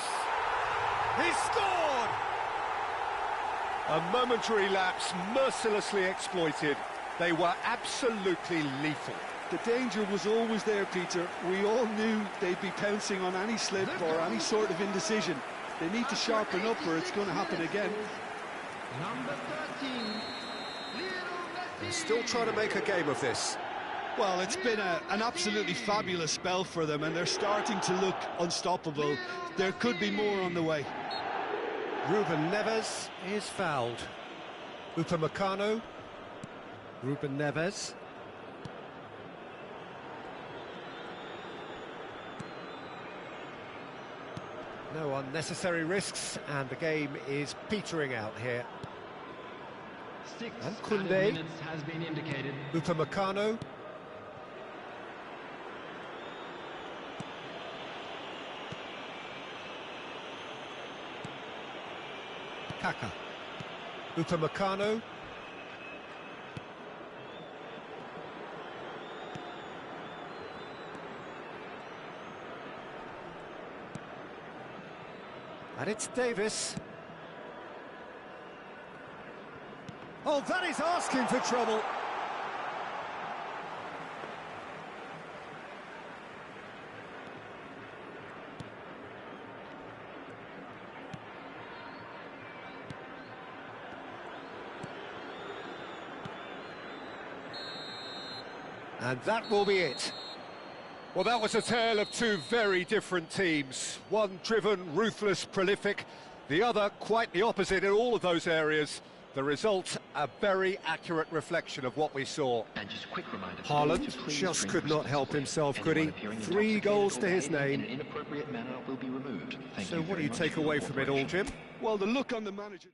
He's scored! A momentary lapse mercilessly exploited. They were absolutely lethal. The danger was always there, Peter. We all knew they'd be pouncing on any slip or any sort of indecision. They need to sharpen up or it's going to happen again. Number 13, They're still trying to make a game of this. Well, it's been an absolutely fabulous spell for them and they're starting to look unstoppable. There could be more on the way. Ruben Neves is fouled. Upamecano. Ruben Neves. No unnecessary risks, and the game is petering out here. 6 And added Koundé. minutes has been indicated. Upamecano. Kaka. Upamecano. And it's Davis. Oh, that is asking for trouble. And that will be it. Well, that was a tale of two very different teams. One driven, ruthless, prolific. The other quite the opposite in all of those areas. The result, a very accurate reflection of what we saw. And just a quick reminder, Haaland just could not help himself, could he? 3 goals to his name. In an inappropriate manner will be removed. Thank So you what do very you much take for your away from it all, cooperation. Jim? Well, the look on the manager...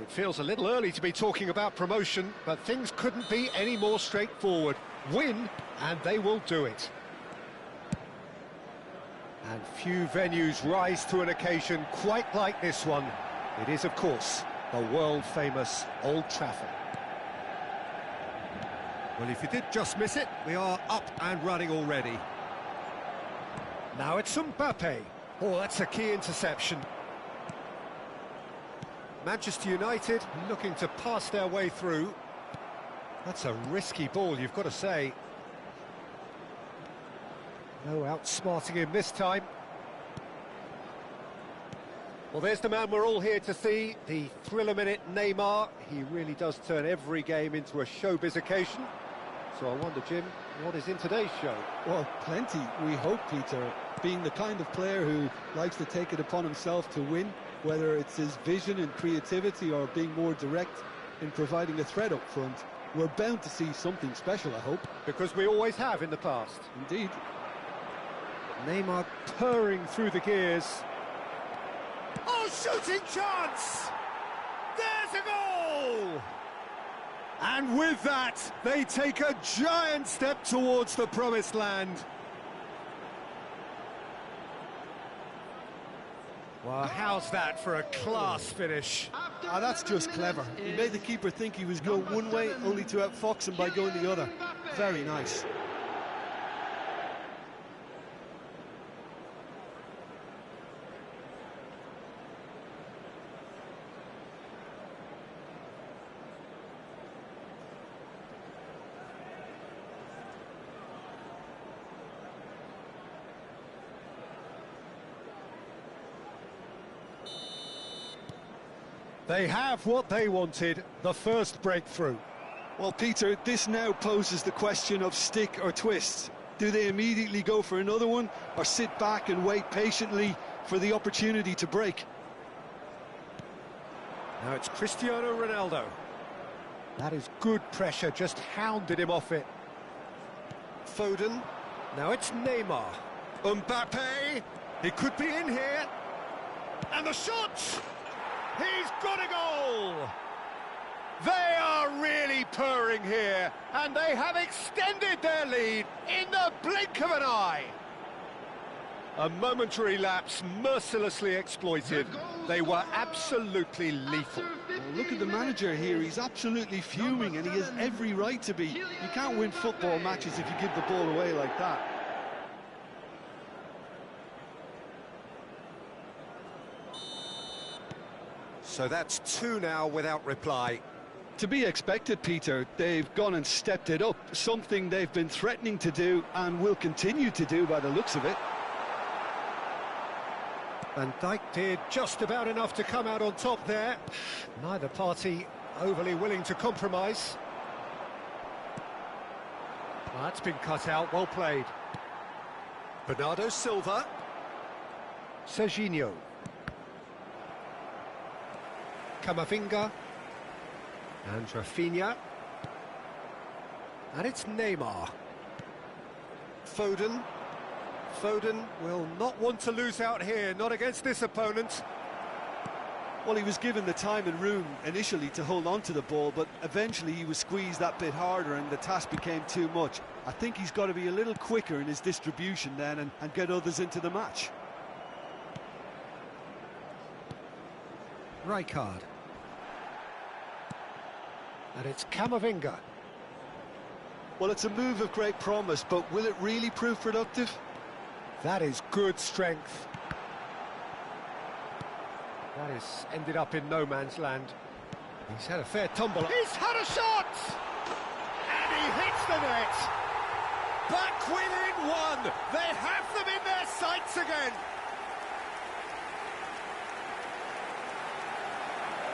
It feels a little early to be talking about promotion, but things couldn't be any more straightforward. Win, and they will do it. And few venues rise to an occasion quite like this one. It is, of course, the world-famous Old Trafford. Well, if you did just miss it, we are up and running already. Now it's Mbappe. Oh, that's a key interception. Manchester United looking to pass their way through. That's a risky ball, you've got to say. No outsmarting him this time. Well, there's the man we're all here to see, the thriller-minute Neymar. He really does turn every game into a showbiz occasion. So I wonder, Jim, what is in today's show? Well, plenty, we hope, Peter. Being the kind of player who likes to take it upon himself to win, whether it's his vision and creativity or being more direct in providing a threat up front, we're bound to see something special, I hope. Because we always have in the past. Indeed. Neymar purring through the gears. Oh, shooting chance! There's a goal! And with that, they take a giant step towards the promised land. Well, how's that for a class finish? That's just clever. He made the keeper think he was going one way, only to outfox him by going the other. Very nice. They have what they wanted, the first breakthrough. Well, Peter, this now poses the question of stick or twist. Do they immediately go for another one, or sit back and wait patiently for the opportunity to break? Now it's Cristiano Ronaldo. That is good pressure, just hounded him off it. Foden. Now it's Neymar. Mbappe. He could be in here. And the shot! He's got a goal! They are really purring here, and they have extended their lead in the blink of an eye. A momentary lapse mercilessly exploited. They were absolutely lethal. Well, look at the manager here, he's absolutely fuming, and he has every right to be. You can't win football matches if you give the ball away like that. So that's two now without reply. To be expected, Peter. They've gone and stepped it up, something they've been threatening to do and will continue to do by the looks of it. Van Dijk did just about enough to come out on top there. Neither party overly willing to compromise. Well, that's been cut out, well played. Bernardo Silva. Serginho. Camavinga. And Rafinha. And it's Neymar. Foden. Foden will not want to lose out here, not against this opponent. Well, he was given the time and room initially to hold on to the ball, but eventually he was squeezed that bit harder and the task became too much. I think he's got to be a little quicker in his distribution then and get others into the match. Rijkaard. And it's Camavinga. Well, it's a move of great promise, but will it really prove productive? That is good strength. That has ended up in no man's land. He's had a fair tumble. He's had a shot! And he hits the net! Back within one! They have them in their sights again!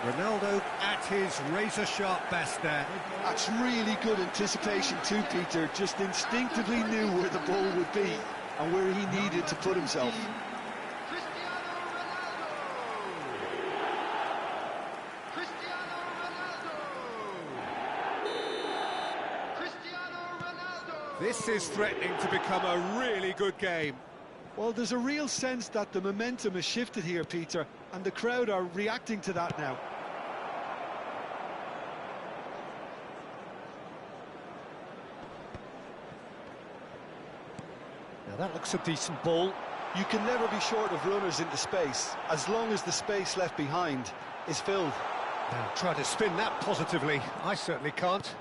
Ronaldo at his razor-sharp best there. That's really good anticipation too, Peter. Just instinctively knew where the ball would be and where he needed to put himself. This is threatening to become a really good game. Well, there's a real sense that the momentum has shifted here, Peter, and the crowd are reacting to that now. That looks a decent ball. You can never be short of runners into space, as long as the space left behind is filled. Now try to spin that positively. I certainly can't.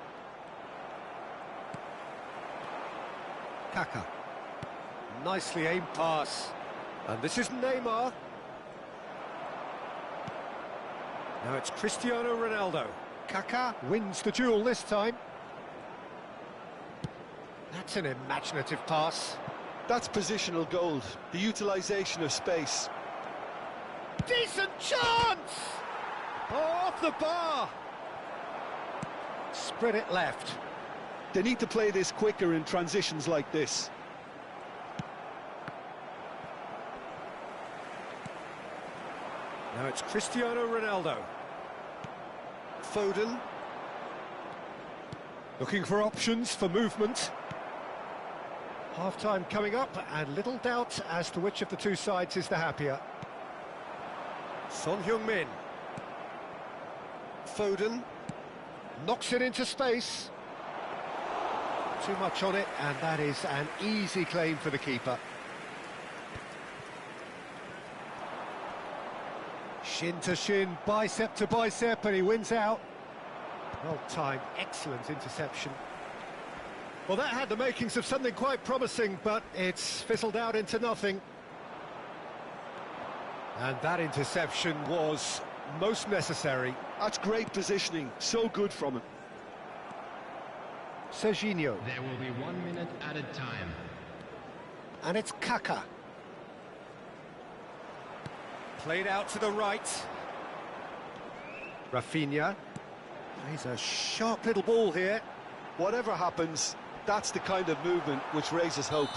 Kaka. Nicely aimed pass. And this is Neymar. Now it's Cristiano Ronaldo. Kaka wins the duel this time. That's an imaginative pass. That's positional gold, the utilisation of space. Decent chance! Oh, off the bar! Spread it left. They need to play this quicker in transitions like this. Now it's Cristiano Ronaldo. Foden. Looking for options for movement. Half-time coming up, and little doubt as to which of the two sides is the happier. Son Heung-min. Foden. Knocks it into space. Too much on it, and that is an easy claim for the keeper. Shin to shin, bicep to bicep, and he wins out. Well timed, excellent interception. Well, that had the makings of something quite promising, but it's fizzled out into nothing. And that interception was most necessary. That's great positioning, so good from him. Serginho. There will be 1 minute added time. And it's Kaka. Played out to the right. Rafinha. He's a sharp little ball here. Whatever happens, that's the kind of movement which raises hope.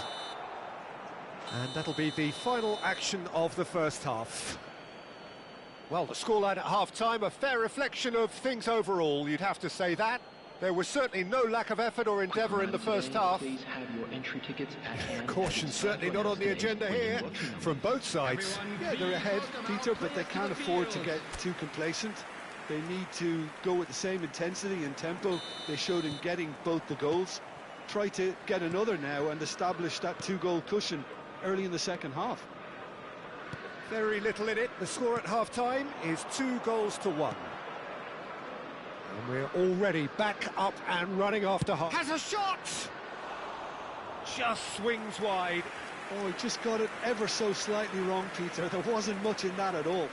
And that'll be the final action of the first half. Well, the scoreline at half-time, a fair reflection of things overall, you'd have to say that. There was certainly no lack of effort or endeavour in the first half. Please have your entry tickets at hand. Caution certainly not on the agenda here, from both sides. Yeah, they're ahead, Peter, but they can't afford to get too complacent. They need to go with the same intensity and tempo they showed in getting both the goals. Try to get another now and establish that two-goal cushion early in the second half. Very little in it. The score at half-time is 2-1. And we're already back up and running after half. Has a shot! Just swings wide. Oh, he just got it ever so slightly wrong, Peter. There wasn't much in that at all.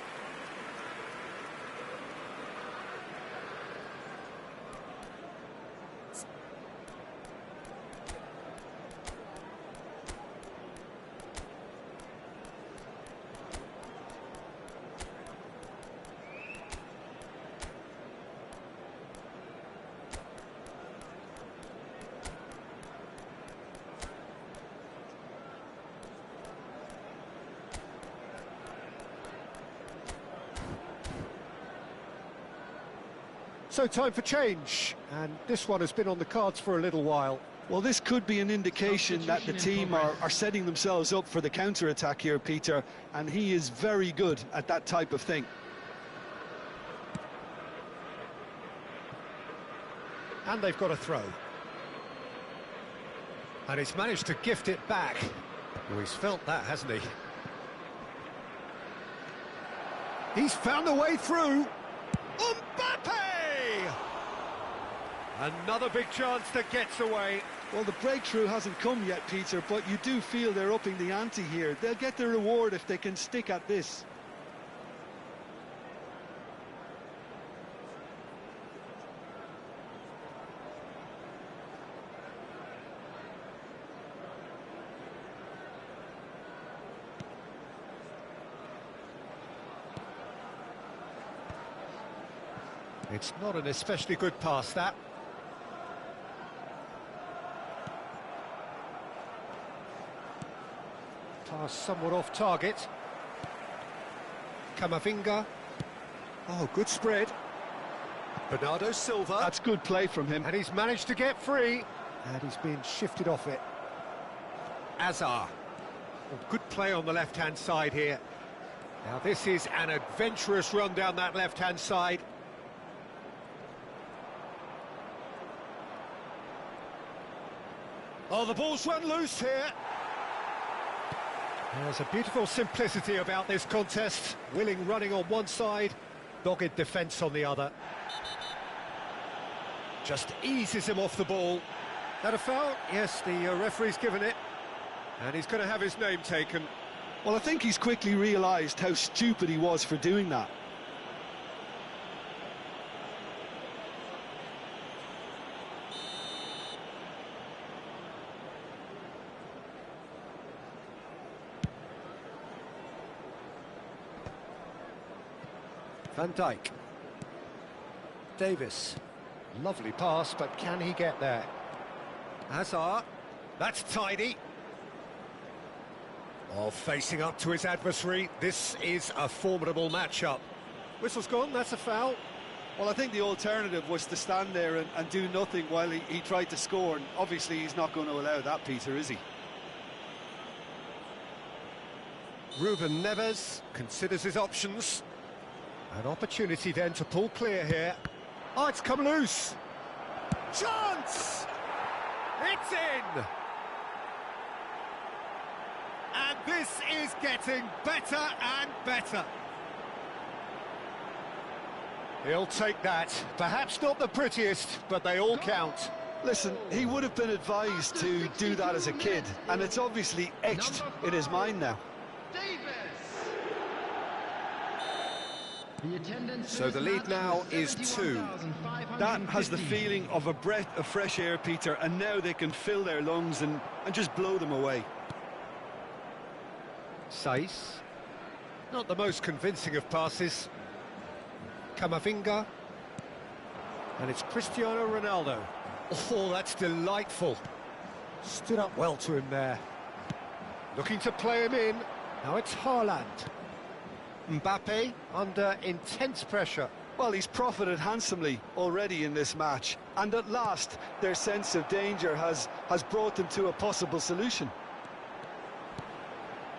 So time for change, and this one has been on the cards for a little while. Well, this could be an indication that the team are setting themselves up for the counter-attack here, Peter, and he is very good at that type of thing. And they've got a throw. And he's managed to gift it back. Well, he's felt that, hasn't he? He's found a way through. Mbappe! Another big chance that gets away. Well, the breakthrough hasn't come yet, Peter, but you do feel they're upping the ante here. They'll get the reward if they can stick at this. It's not an especially good pass, that. Pass somewhat off target. Camavinga. Oh, good spread. Bernardo Silva. That's good play from him. And he's managed to get free. And he's been shifted off it. Azar. Oh, good play on the left-hand side here. Now this is an adventurous run down that left-hand side. Oh, the ball's run loose here. There's a beautiful simplicity about this contest. Willing running on one side, dogged defence on the other. Just eases him off the ball. That a foul? Yes, the referee's given it. And he's going to have his name taken. Well, I think he's quickly realised how stupid he was for doing that. Van Dijk. Davis. Lovely pass, but can he get there? Hazard. That's tidy. Oh, facing up to his adversary. This is a formidable matchup. Whistle's gone, that's a foul. Well, I think the alternative was to stand there and do nothing while he tried to score, and obviously he's not going to allow that, Peter, is he? Ruben Neves considers his options. An opportunity then to pull clear here. Oh, it's come loose. Chance! It's in! And this is getting better and better. He'll take that. Perhaps not the prettiest, but they all count. Listen, he would have been advised to do that as a kid, and it's obviously etched in his mind now. So the lead now is 2. That has the feeling of a breath of fresh air, Peter, and now they can fill their lungs and just blow them away. Saiss. Not the most convincing of passes. Camavinga. And it's Cristiano Ronaldo. Oh, that's delightful. Stood up well to him there. Looking to play him in. Now it's Haaland. Mbappe under intense pressure. Well, he's profited handsomely already in this match, and at last their sense of danger has brought them to a possible solution.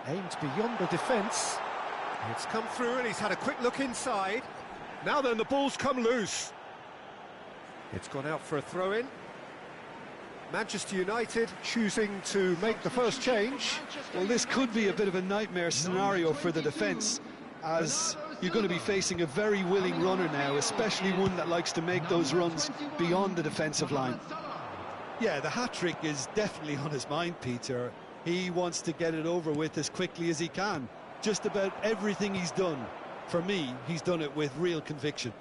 Aimed beyond the defence. It's come through and he's had a quick look inside. Now then, the ball's come loose. It's gone out for a throw-in. Manchester United choosing to make the first change. Well, this could be a bit of a nightmare scenario for the defence, as you're going to be facing a very willing runner now, especially one that likes to make those runs beyond the defensive line. Yeah, the hat-trick is definitely on his mind, Peter. He wants to get it over with as quickly as he can. Just about everything he's done, for me, he's done it with real conviction.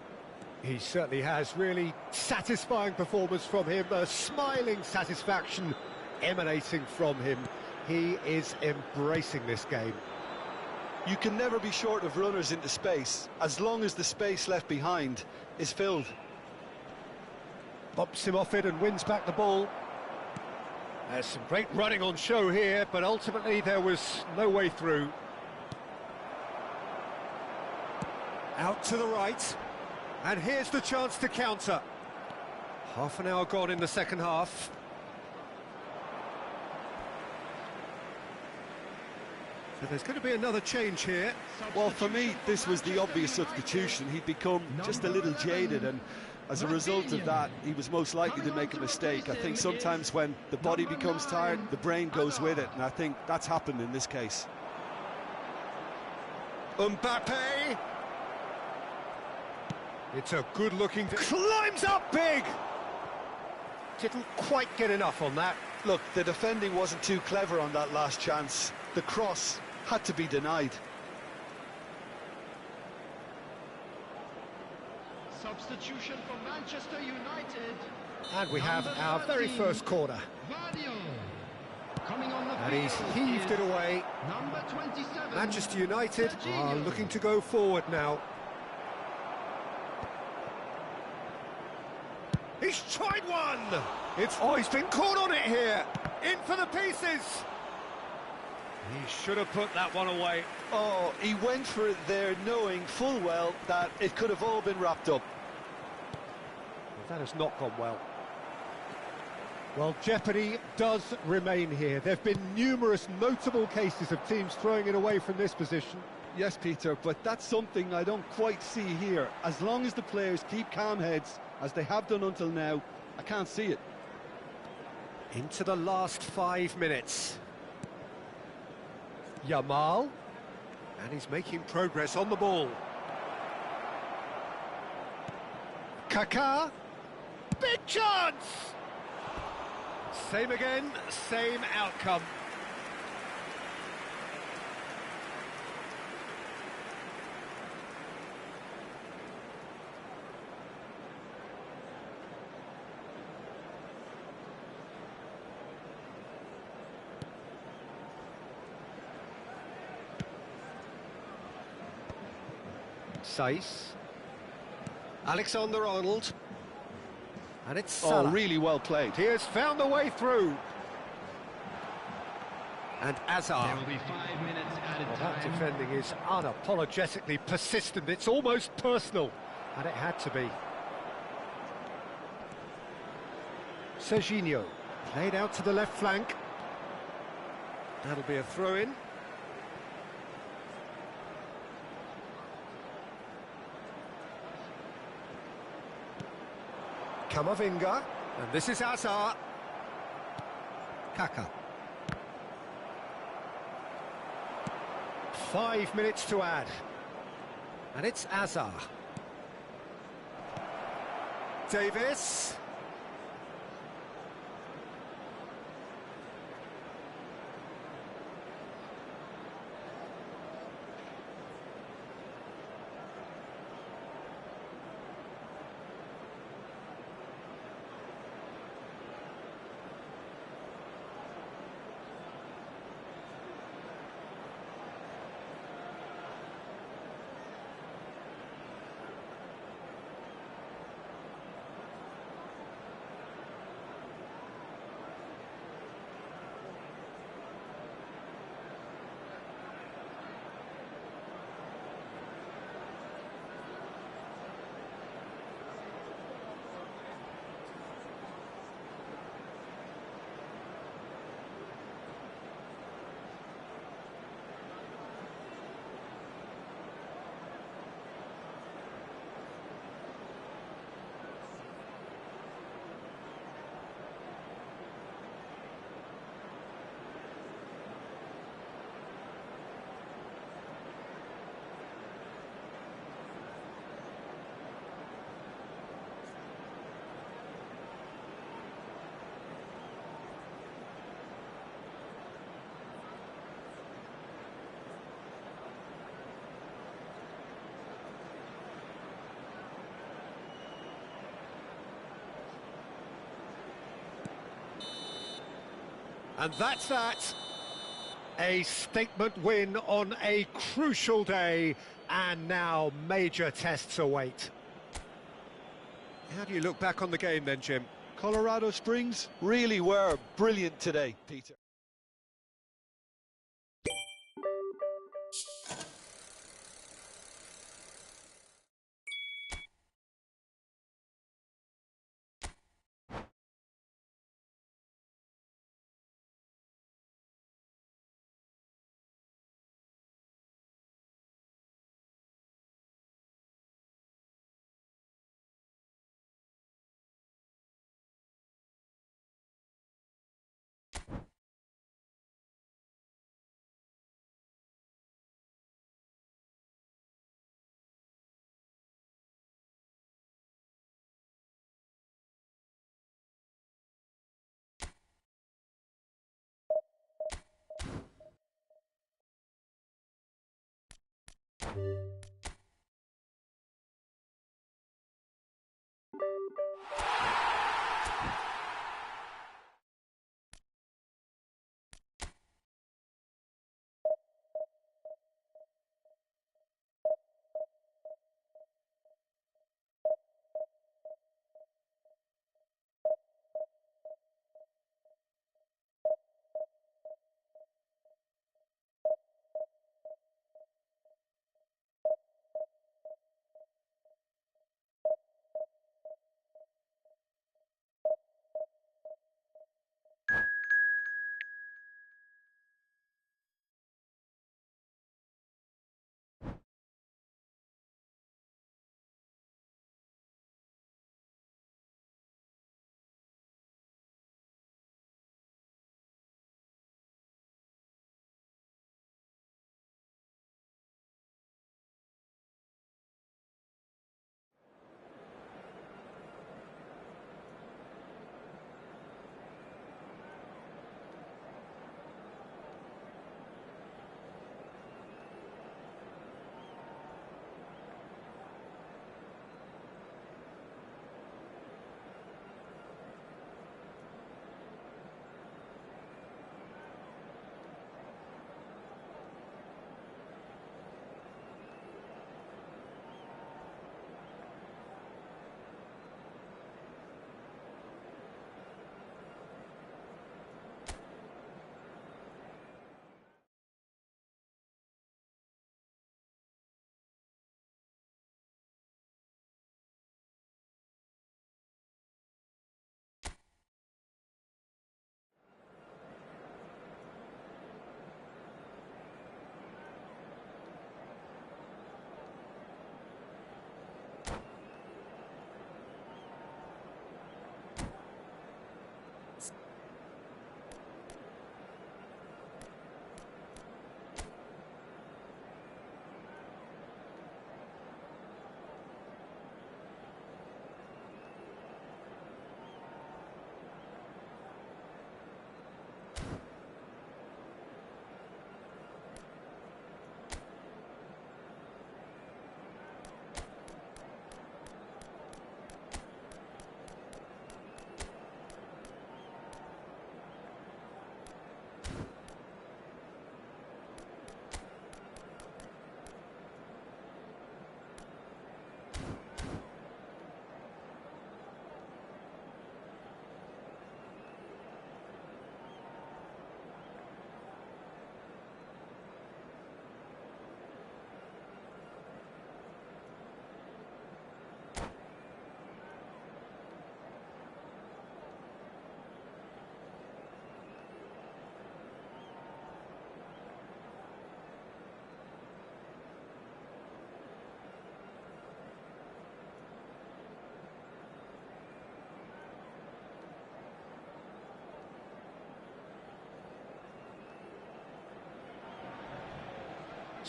He certainly has. Really satisfying performance from him. A smiling satisfaction emanating from him. He is embracing this game. You can never be short of runners into space, as long as the space left behind is filled. Bumps him off it and wins back the ball. There's some great running on show here, but ultimately there was no way through. Out to the right. And here's the chance to counter. Half an hour gone in the second half. So there's going to be another change here. Well, for me, this was the obvious substitution. He'd become just a little jaded, and as a result of that, he was most likely to make a mistake. I think sometimes when the body becomes tired, the brain goes with it, and I think that's happened in this case. Mbappe! It's a good-looking... Climbs up big! Didn't quite get enough on that. Look, the defending wasn't too clever on that last chance. The cross had to be denied. Substitution for Manchester United. And we have our very first corner. Coming on the And he's heaved it away. Number 27. Manchester United are looking to go forward now. He's tried one! He's been caught on it here. In for the pieces. He should have put that one away. Oh, he went for it there, knowing full well that it could have all been wrapped up. That has not gone well. Well, jeopardy does remain here. There have been numerous notable cases of teams throwing it away from this position. Yes, Peter, but that's something I don't quite see here. As long as the players keep calm heads, as they have done until now, I can't see it. Into the last 5 minutes. Yamal. And he's making progress on the ball. Kaká. Big chance! Same again, same outcome. Saiss. Alexander-Arnold. And it's Salah. Oh, really well played. He has found the way through. And Hazard. There will be 5 minutes added Well, that time. defending is unapologetically persistent. It's almost personal. And it had to be. Serginho. Played out to the left flank. That'll be a throw-in. Camavinga, and this is Hazard. Kaká. 5 minutes to add. And it's Hazard. Davis. And that's that. A statement win on a crucial day, and now major tests await. How do you look back on the game then, Jim? Colorado Springs really were brilliant today, Peter.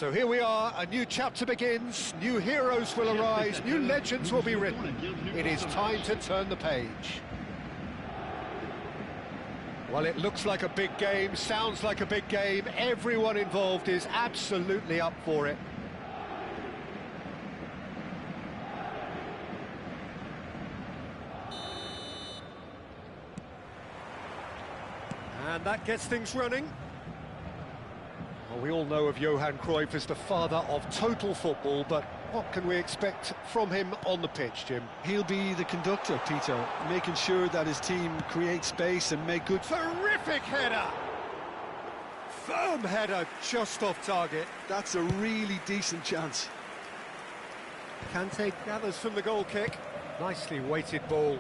So here we are, a new chapter begins, new heroes will arise, new legends will be written. It is time to turn the page. Well, it looks like a big game, sounds like a big game, everyone involved is absolutely up for it. And that gets things running. Well, we all know of Johan Cruyff as the father of total football, but what can we expect from him on the pitch, Jim? He'll be the conductor, Peter, making sure that his team create space and make good... Terrific header! Firm header, just off target. That's a really decent chance. Kante gathers from the goal kick. Nicely weighted ball.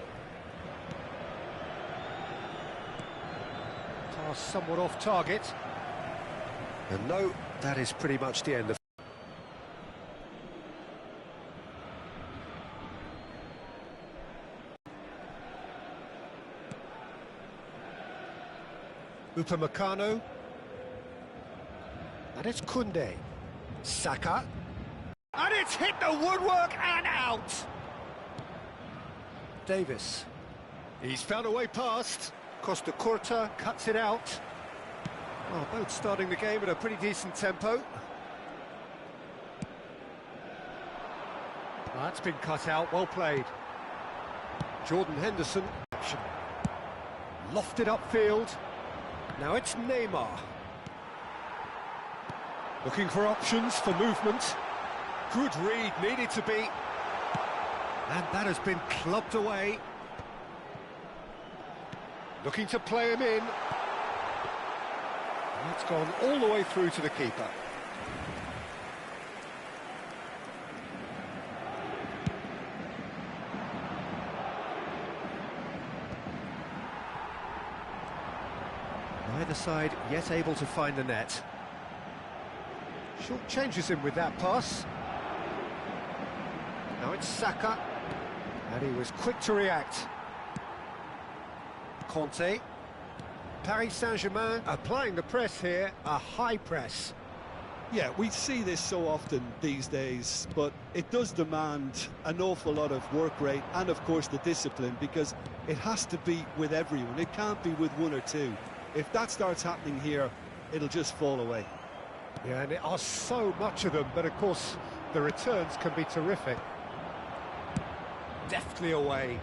Pass somewhat off target. And no, that is pretty much the end of... Upamecano. And it's Koundé. Saka. And it's hit the woodwork and out! Davis. He's found a way past. Costa Curta cuts it out. Well, both starting the game at a pretty decent tempo. Well, that's been cut out, well played. Jordan Henderson. Lofted upfield. Now it's Neymar. Looking for options for movement. Good read, needed to be. And that has been clubbed away. Looking to play him in. And it's gone all the way through to the keeper. Neither side yet able to find the net. Short changes him with that pass. Now it's Saka. And he was quick to react. Conte. Paris Saint-Germain applying the press here, a high press. Yeah, we see this so often these days, but it does demand an awful lot of work rate and, of course, the discipline, because it has to be with everyone. It can't be with one or two. If that starts happening here, it'll just fall away. Yeah, and there are so much of them, but of course the returns can be terrific. Deftly away.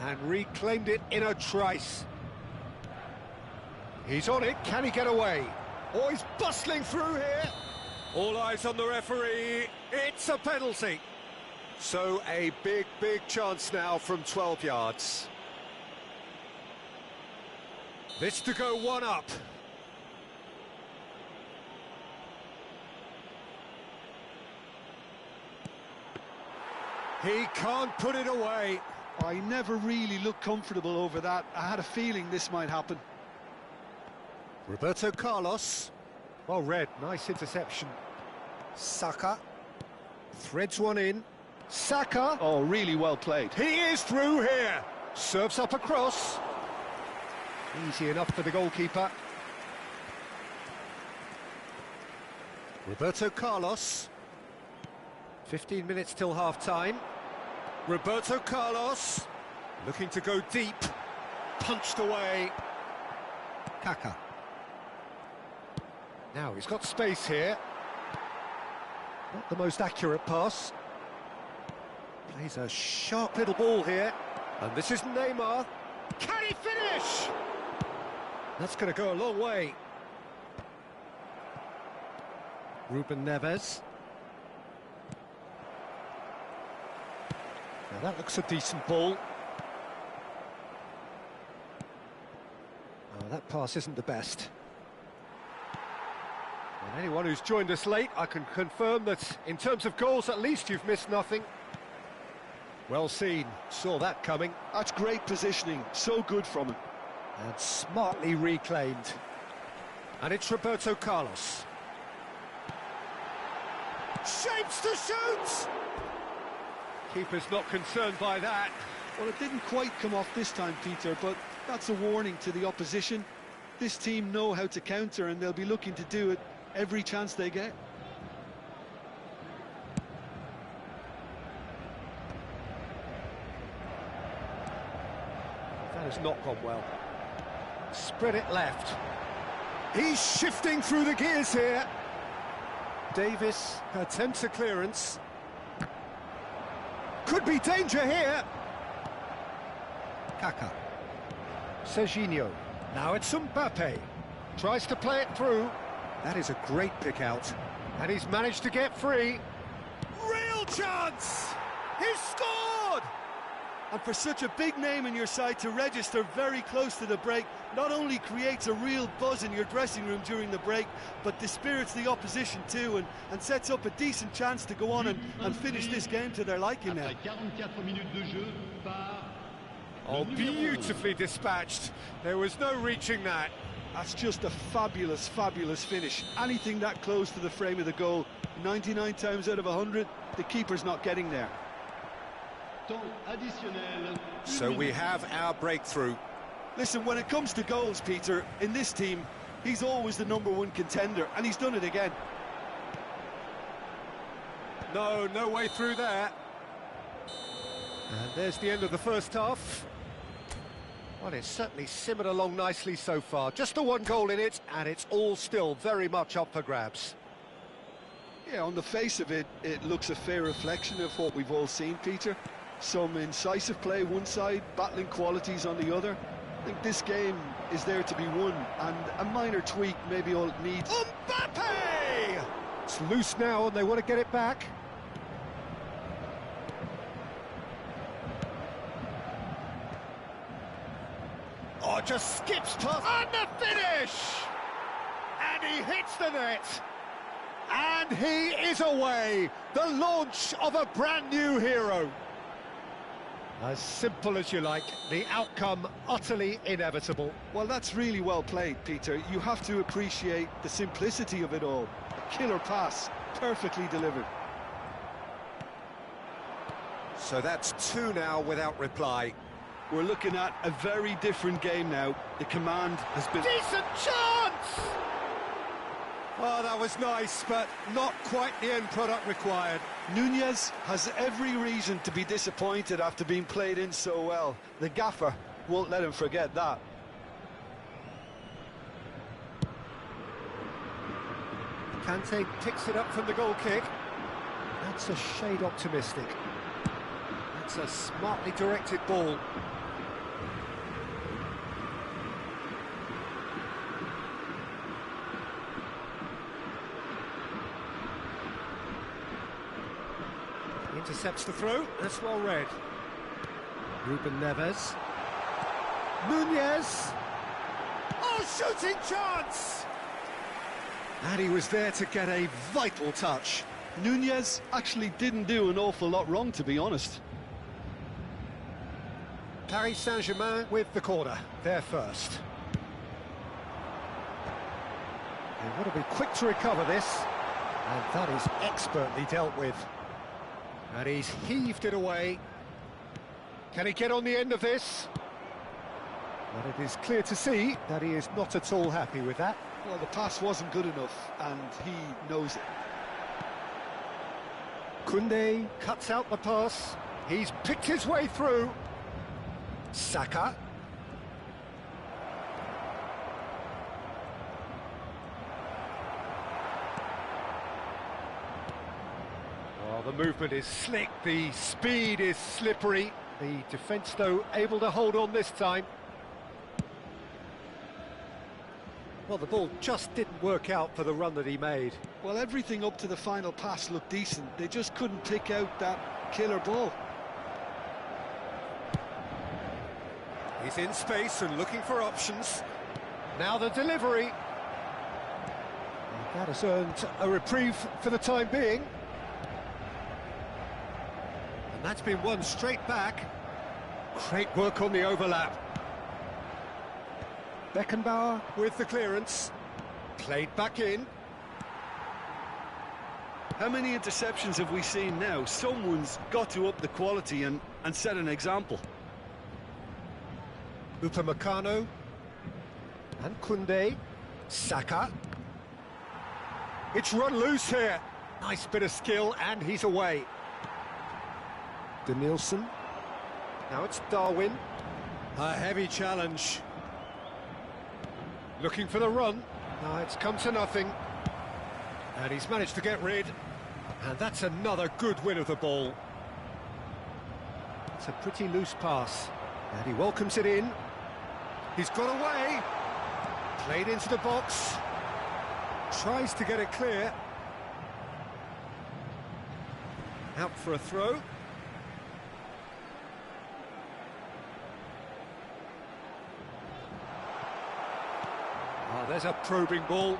And reclaimed it in a trice. He's on it, can he get away? Oh, he's bustling through here. All eyes on the referee, it's a penalty. So a big chance now from 12 yards. This to go one up. He can't put it away. I never really looked comfortable over that. I had a feeling this might happen. Roberto Carlos. Well read, nice interception. Saka. Threads one in. Saka. Oh, really well played. He is through here. Serves up across. Easy enough for the goalkeeper. Roberto Carlos. 15 minutes till half-time. Roberto Carlos, looking to go deep, punched away. Kaká. Now he's got space here. Not the most accurate pass. Plays a sharp little ball here. And this is Neymar. Can he finish? That's going to go a long way. Ruben Neves. Now that looks a decent ball. Oh, that pass isn't the best. And anyone who's joined us late, I can confirm that in terms of goals, at least you've missed nothing. Well seen, saw that coming. That's great positioning, so good from him. And smartly reclaimed. And it's Roberto Carlos. Shapes to shoot! Keeper's not concerned by that. Well, it didn't quite come off this time, Peter, but that's a warning to the opposition. This team know how to counter, and they'll be looking to do it every chance they get. That has not gone well. Spread it left. He's shifting through the gears here. Davis attempts a clearance. Could be danger here. Kaka. Serginho. Now it's Mbappe. Tries to play it through. That is a great pick out. And he's managed to get free. Real chance! He's scored! And for such a big name in your side to register very close to the break, not only creates a real buzz in your dressing room during the break, but dispirits the opposition too, and sets up a decent chance to go on and finish this game to their liking now. Oh, beautifully dispatched. There was no reaching that. That's just a fabulous, fabulous finish. Anything that close to the frame of the goal, 99 times out of 100, the keeper's not getting there. So we have our breakthrough. Listen, when it comes to goals, Peter, in this team, he's always the #1 contender, and he's done it again. No way through there. And there's the end of the first half. Well, it's certainly simmered along nicely so far. Just the one goal in it, and it's all still very much up for grabs. Yeah, on the face of it, it looks a fair reflection of what we've all seen, Peter. Some incisive play one side, battling qualities on the other. I think this game is there to be won, and a minor tweak may be all it needs. Mbappe! It's loose now, and they want to get it back. Oh, just skips past. And the finish! And he hits the net. And he is away. The launch of a brand new hero. As simple as you like, the outcome utterly inevitable. Well, that's really well played, Peter. You have to appreciate the simplicity of it all. A killer pass, perfectly delivered. So that's 2 now without reply. We're looking at a very different game now. The command has been... Decent chance! Oh, that was nice, but not quite the end product required. Nunez has every reason to be disappointed after being played in so well. The gaffer won't let him forget that. Kante picks it up from the goal kick. That's a shade optimistic. That's a smartly directed ball. Intercepts the throw, that's well read. Ruben Neves. Nunez. Oh, shooting chance! And he was there to get a vital touch. Nunez actually didn't do an awful lot wrong, to be honest. Paris Saint-Germain with the corner, they're first. They want to be quick to recover this, and that is expertly dealt with. And he's heaved it away. Can he get on the end of this? But it is clear to see that he is not at all happy with that. Well, the pass wasn't good enough, and he knows it. Koundé cuts out the pass. He's picked his way through. Saka. Well, the movement is slick, the speed is slippery. The defence, though, able to hold on this time. Well, the ball just didn't work out for the run that he made. Well, everything up to the final pass looked decent. They just couldn't pick out that killer ball. He's in space and looking for options. Now the delivery. And that has earned a reprieve for the time being. And that's been won straight back. Great work on the overlap. Beckenbauer with the clearance. Played back in. How many interceptions have we seen now? Someone's got to up the quality and set an example. Upamecano and Koundé. Saka. It's run loose here. Nice bit of skill, and he's away. Denilson. Now it's Darwin. A heavy challenge. Looking for the run. No, it's come to nothing. And he's managed to get rid. And that's another good win of the ball. It's a pretty loose pass. And he welcomes it in. He's got away. Played into the box. Tries to get it clear. Out for a throw. Oh, there's a probing ball.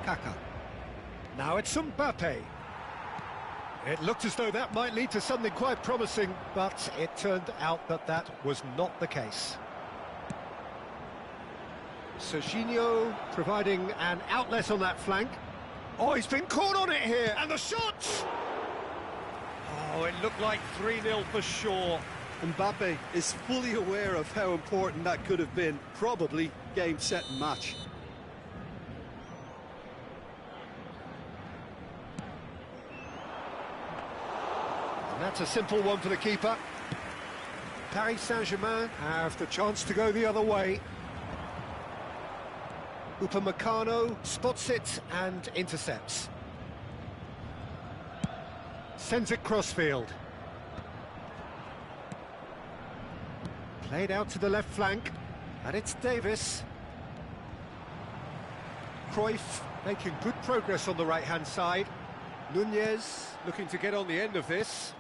Kaka. Now it's Mbappe. It looked as though that might lead to something quite promising, but it turned out that that was not the case. Serginho providing an outlet on that flank. Oh, he's been caught on it here, and the shot! Oh, it looked like 3-0 for sure. Mbappe is fully aware of how important that could have been. Probably game, set and match. And that's a simple one for the keeper. Paris Saint-Germain have the chance to go the other way. Upamecano spots it and intercepts. Sends it crossfield. Played out to the left flank, and it's Davis. Cruyff making good progress on the right-hand side. Nunez looking to get on the end of this.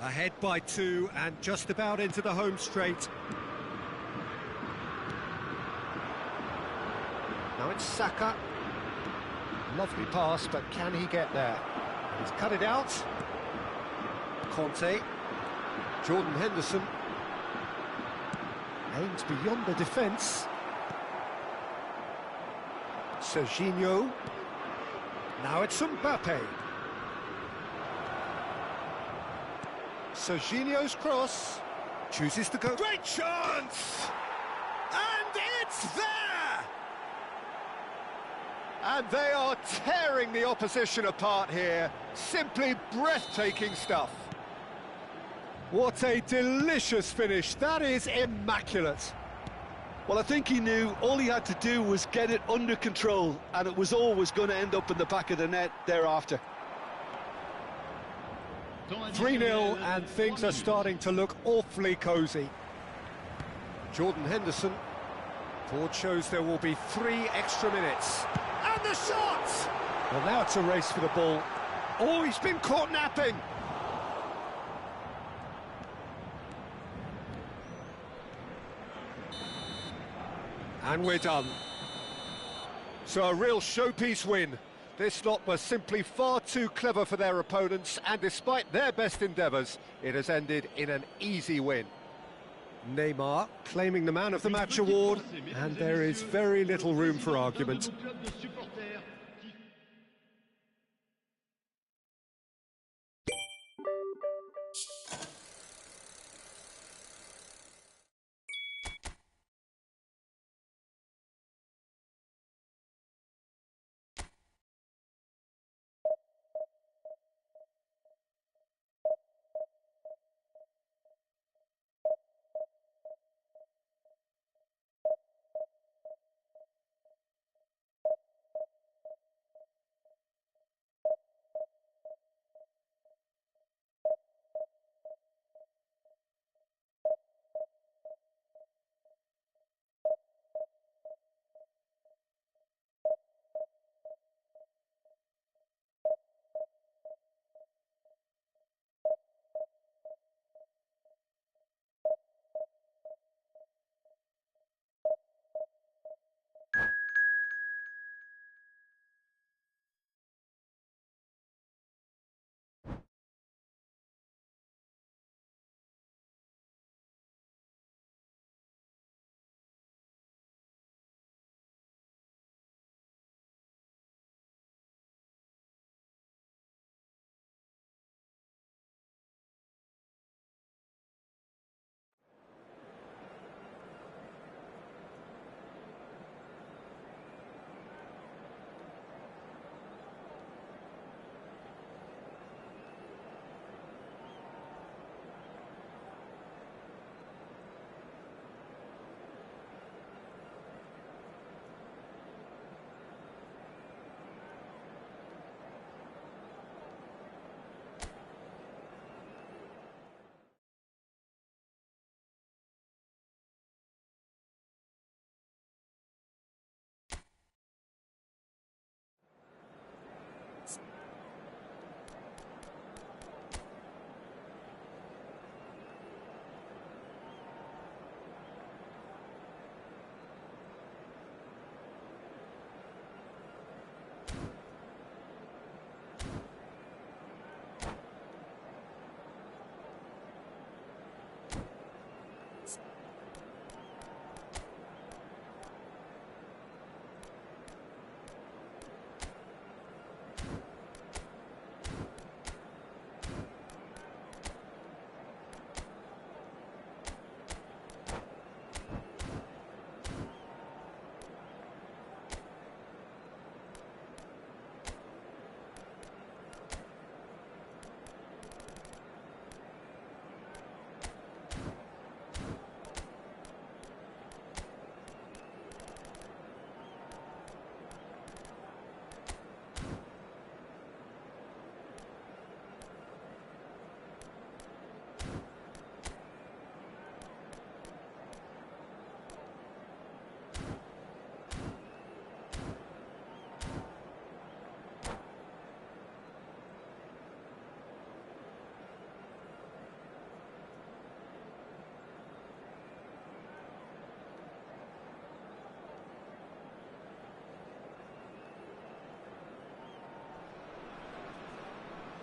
Ahead by 2 and just about into the home straight. Now it's Saka. Lovely pass, but can he get there? He's cut it out. Conte. Jordan Henderson. Aims beyond the defence. Serginho. Now it's Mbappe. Serginho's cross. Chooses to go. Great chance! And it's there! And they are tearing the opposition apart here. Simply breathtaking stuff. What a delicious finish. That is immaculate. Well, I think he knew all he had to do was get it under control, and it was always going to end up in the back of the net thereafter. 3-0 and things are starting to look awfully cosy. Jordan Henderson. Board shows there will be 3 extra minutes. And the shot! Well, now it's a race for the ball. Oh, he's been caught napping. And we're done. So a real showpiece win. This lot was simply far too clever for their opponents, and despite their best endeavours, it has ended in an easy win. Neymar claiming the Man of the Match award, and there is very little room for argument.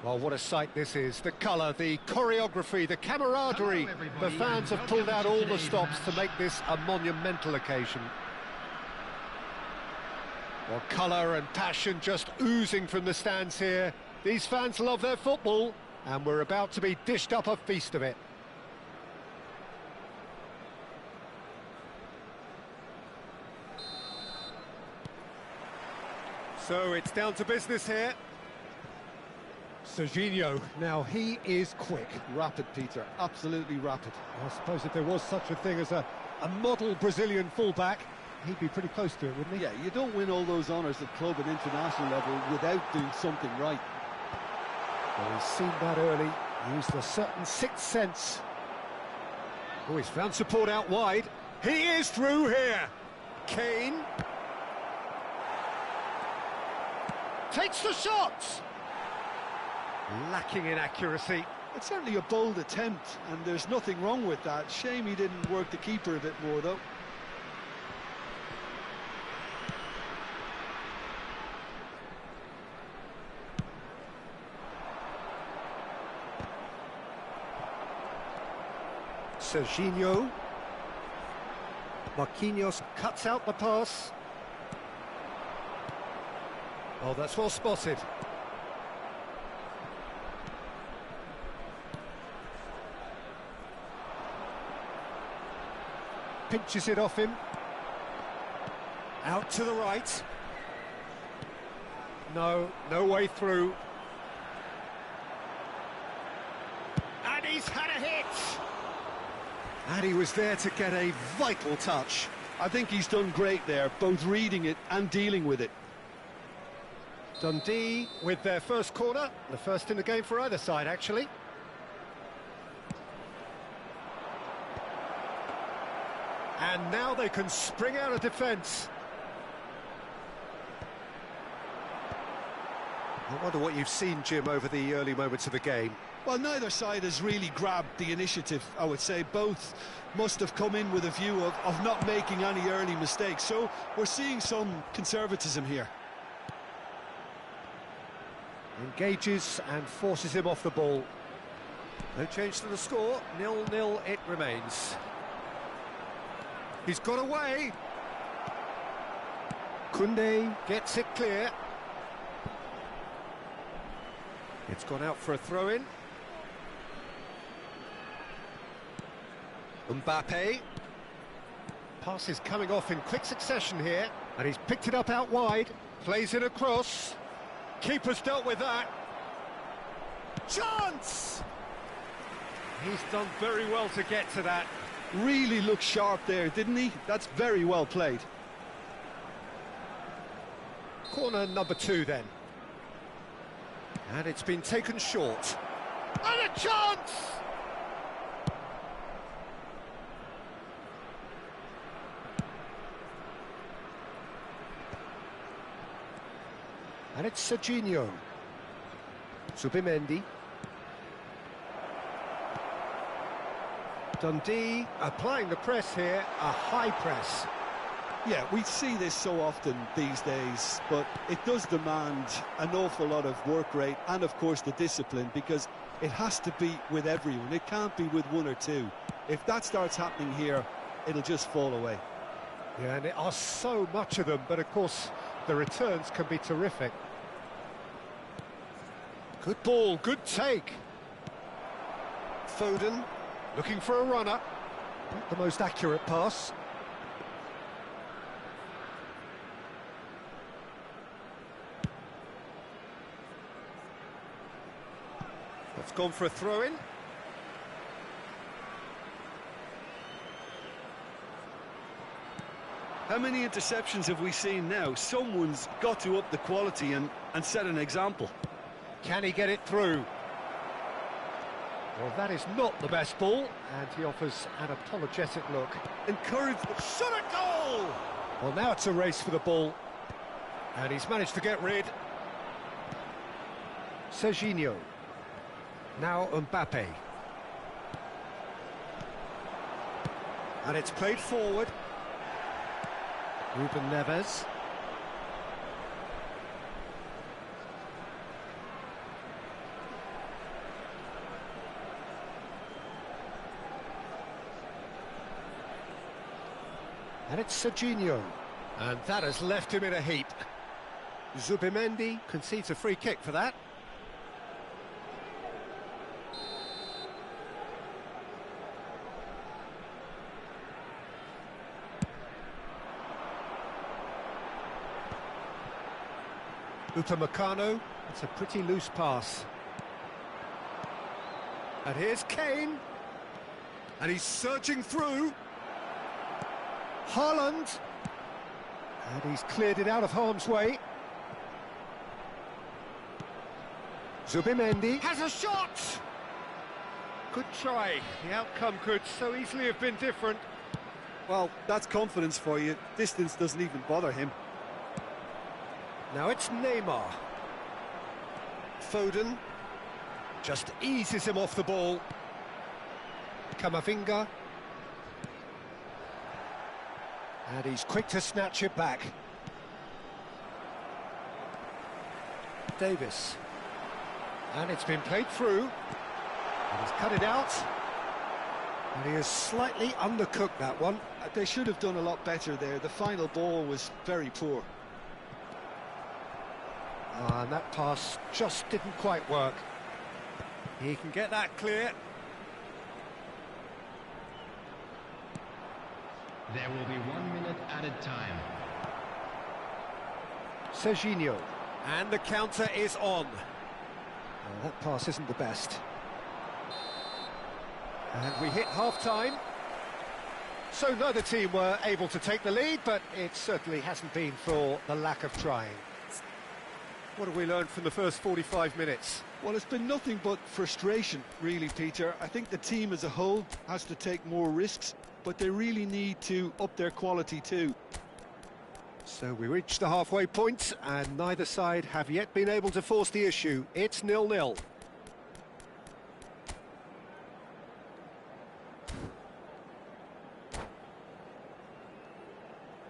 Well, what a sight this is. The colour, the choreography, the camaraderie. Hello, everybody, The fans and have pulled out welcome to all the today's stops to match. make this a monumental occasion. Well, colour and passion just oozing from the stands here. These fans love their football, and we're about to be dished up a feast of it. So it's down to business here. Serginho, now he is quick. Rapid, Peter, absolutely rapid. I suppose if there was such a thing as a model Brazilian fullback, he'd be pretty close to it, wouldn't he? Yeah, you don't win all those honours at club and international level without doing something right. Well, he's seen that early, used a certain sixth sense. Oh, he's found support out wide. He is through here. Kane takes the shot. Lacking in accuracy. It's certainly a bold attempt, and there's nothing wrong with that. Shame he didn't work the keeper a bit more, though. Serginho. Marquinhos cuts out the pass. Oh, that's well spotted. Pinches it off him. Out to the right. No way through. And he's had a hit! And he was there to get a vital touch. I think he's done great there, both reading it and dealing with it. Dundee with their first corner, the first in the game for either side, actually. And now they can spring out of defence. I wonder what you've seen, Jim, over the early moments of the game. Well, neither side has really grabbed the initiative, I would say. Both must have come in with a view of not making any early mistakes. So we're seeing some conservatism here. Engages and forces him off the ball. No change to the score, 0-0 it remains. He's got away. Koundé gets it clear. It's gone out for a throw-in. Mbappe. Pass is coming off in quick succession here, and he's picked it up out wide. Plays it across. Keeper's dealt with that. Chance! He's done very well to get to that. Really looked sharp there, didn't he? That's very well played. Corner number 2 then. And it's been taken short. And a chance! And it's Serginho. Zubimendi. Dundee applying the press here, a high press. Yeah, we see this so often these days, but it does demand an awful lot of work rate and, of course, the discipline, because it has to be with everyone. It can't be with one or two. If that starts happening here, it'll just fall away. Yeah, and there are so much of them, but of course the returns can be terrific. Good ball, good take. Foden looking for a runner. Not the most accurate pass. That's gone for a throw-in. How many interceptions have we seen now? Someone's got to up the quality and set an example. Can he get it through? Well, that is not the best ball, and he offers an apologetic look. Encourage the Shot a goal! Well, now it's a race for the ball, and he's managed to get rid. Serginho. Now Mbappe. And it's played forward. Ruben Neves. And it's Serginho. And that has left him in a heap. Zubimendi concedes a free kick for that. Upamecano, it's a pretty loose pass. And here's Kane. And he's surging through. Haaland. And he's cleared it out of harm's way. Zubimendi has a shot! Good try. The outcome could so easily have been different. Well, that's confidence for you. Distance doesn't even bother him. Now it's Neymar. Foden just eases him off the ball. Camavinga. And he's quick to snatch it back. Davis. And it's been played through. And he's cut it out. And he has slightly undercooked that one. They should have done a lot better there. The final ball was very poor. And that pass just didn't quite work. He can get that clear. There will be 1 minute added time. Serginho. And the counter is on. Well, that pass isn't the best. And we hit half-time. So neither team were able to take the lead, but it certainly hasn't been for the lack of trying. What have we learned from the first 45 minutes? Well, it's been nothing but frustration, really, Peter. I think the team as a whole has to take more risks, but they really need to up their quality too. So we reached the halfway point, and neither side have yet been able to force the issue. It's 0-0.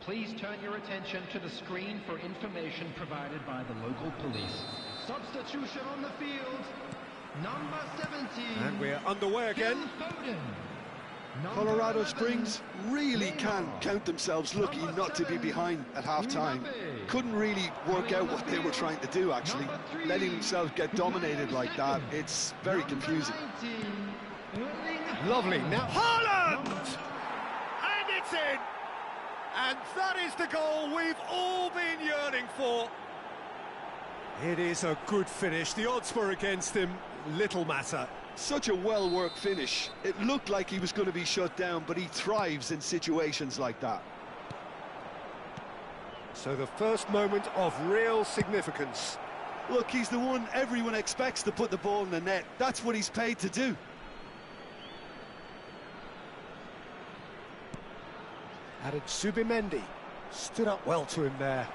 Please turn your attention to the screen for information provided by the local police. Substitution on the field, number 17. And we're underway again. Colorado Springs really can count themselves lucky not to be behind at half-time. Couldn't really work out what they were trying to do, actually. Letting themselves get dominated like that, it's very confusing. Lovely. Now Haaland! And it's in! And that is the goal we've all been yearning for. It is a good finish. The odds were against him. Little matter. Such a well-worked finish. It looked like he was going to be shut down, but he thrives in situations like that. So the first moment of real significance. Look, he's the one everyone expects to put the ball in the net. That's what he's paid to do. And it's Zubimendi. Stood up well to him there.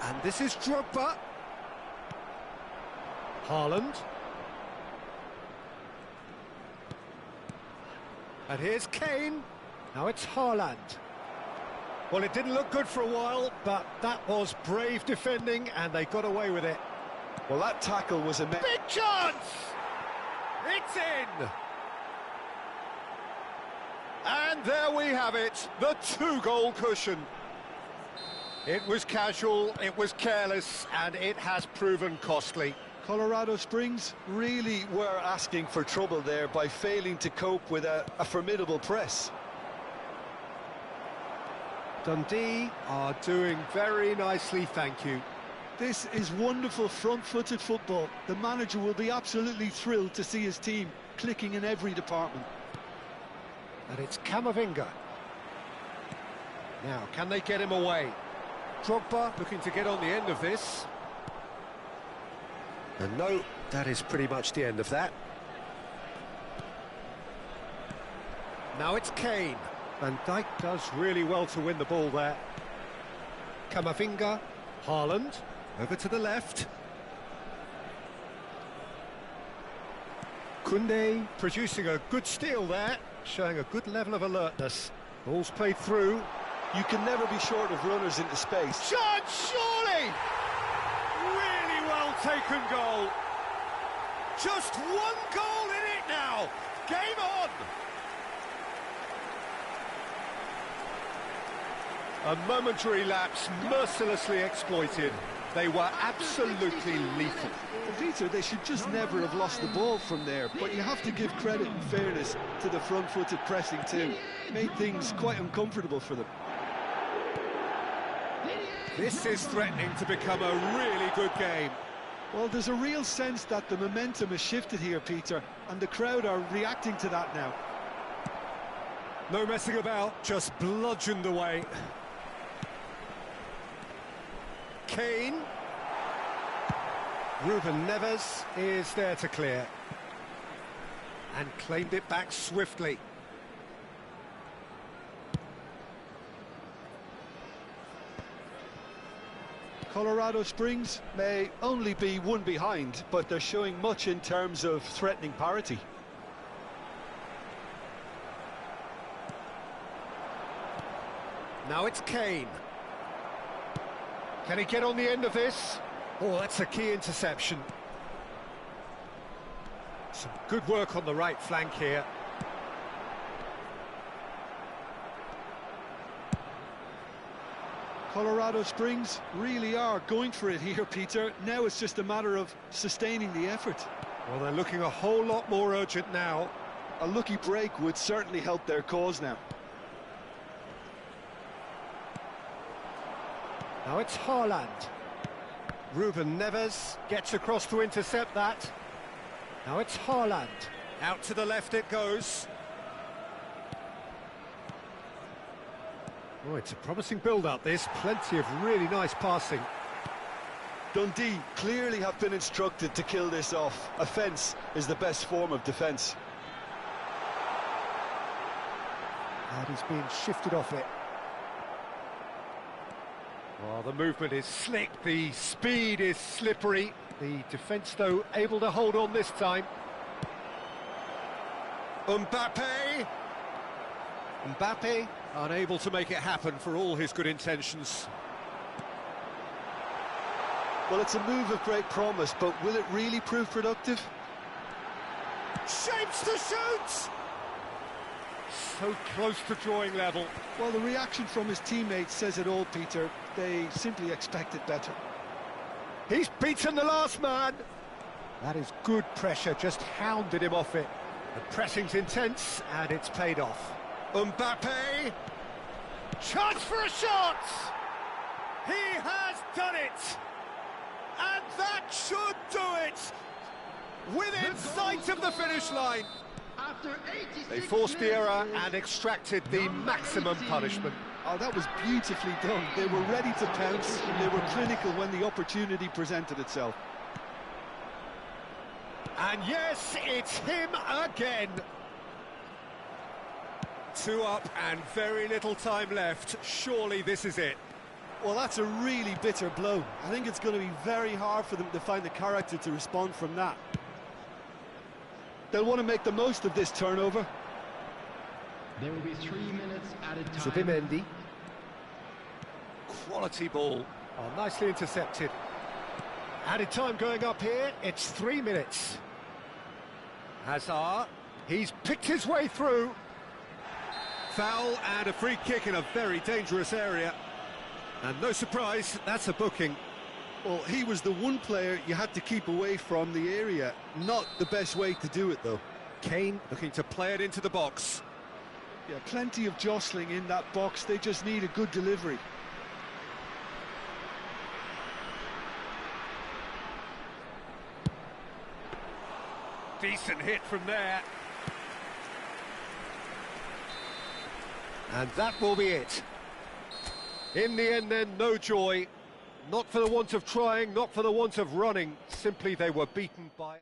And this is Drogba. Haaland. And here's Kane. Now it's Haaland. Well, it didn't look good for a while, but that was brave defending, and they got away with it. Well, that tackle was a... Big chance! It's in! And there we have it, the two-goal cushion. It was casual, it was careless, and it has proven costly. Colorado Springs really were asking for trouble there by failing to cope with a formidable press. Dundee are doing very nicely, thank you. This is wonderful front-footed football. The manager will be absolutely thrilled to see his team clicking in every department. And it's Camavinga. Now, can they get him away? Drogba looking to get on the end of this. And no, that is pretty much the end of that. Now it's Kane. Van Dijk does really well to win the ball there. Camavinga, Haaland, over to the left. Koundé producing a good steal there, showing a good level of alertness. Ball's played through. You can never be short of runners into space. Chance, surely! Really well taken goal. Just one goal in it now. Game on! A momentary lapse mercilessly exploited. They were absolutely lethal. Well, Peter, they should just never have lost the ball from there, but you have to give credit and fairness to the front-footed pressing too. Made things quite uncomfortable for them. This is threatening to become a really good game. Well, there's a real sense that the momentum has shifted here, Peter, and the crowd are reacting to that now. No messing about, just bludgeoned away. Kane. Ruben Neves is there to clear. And claimed it back swiftly. Colorado Springs may only be one behind, but they're showing much in terms of threatening parity. Now it's Kane. Can he get on the end of this? Oh, that's a key interception. Some good work on the right flank here. Colorado Springs really are going for it here, Peter. Now it's just a matter of sustaining the effort. Well, they're looking a whole lot more urgent now. A lucky break would certainly help their cause now. Now it's Haaland. Ruben Neves gets across to intercept that. Now it's Haaland. Out to the left it goes. Oh, it's a promising build-up, this. Plenty of really nice passing. Dundee clearly have been instructed to kill this off. Offence is the best form of defence. And he's being shifted off it. Well, the movement is slick, the speed is slippery. The defence, though, able to hold on this time. Mbappe! Mbappe, unable to make it happen for all his good intentions. Well, it's a move of great promise, but will it really prove productive? Shapes to shoot! So close to drawing level. Well, the reaction from his teammates says it all, Peter. They simply expected better. He's beaten the last man. That is good pressure, just hounded him off it. The pressing's intense, and it's paid off. Mbappe! Chance for a shot! He has done it! And that should do it! Within sight of the finish line. They forced the error and extracted the maximum punishment. Oh, that was beautifully done. They were ready to pounce. They were clinical when the opportunity presented itself. And yes, it's him again. 2 up and very little time left. Surely this is it. Well, that's a really bitter blow. I think it's going to be very hard for them to find the character to respond from that. They'll want to make the most of this turnover. There will be 3 minutes added time. Zubimendi. Quality ball. Oh, nicely intercepted. Added time going up here. It's 3 minutes. Hazard. He's picked his way through. Foul and a free kick in a very dangerous area. And no surprise, that's a booking. Well, he was the one player you had to keep away from the area. Not the best way to do it, though. Kane looking to play it into the box. Yeah, plenty of jostling in that box. They just need a good delivery. Decent hit from there. And that will be it. In the end then, no joy. Not for the want of trying, not for the want of running. Simply they were beaten by...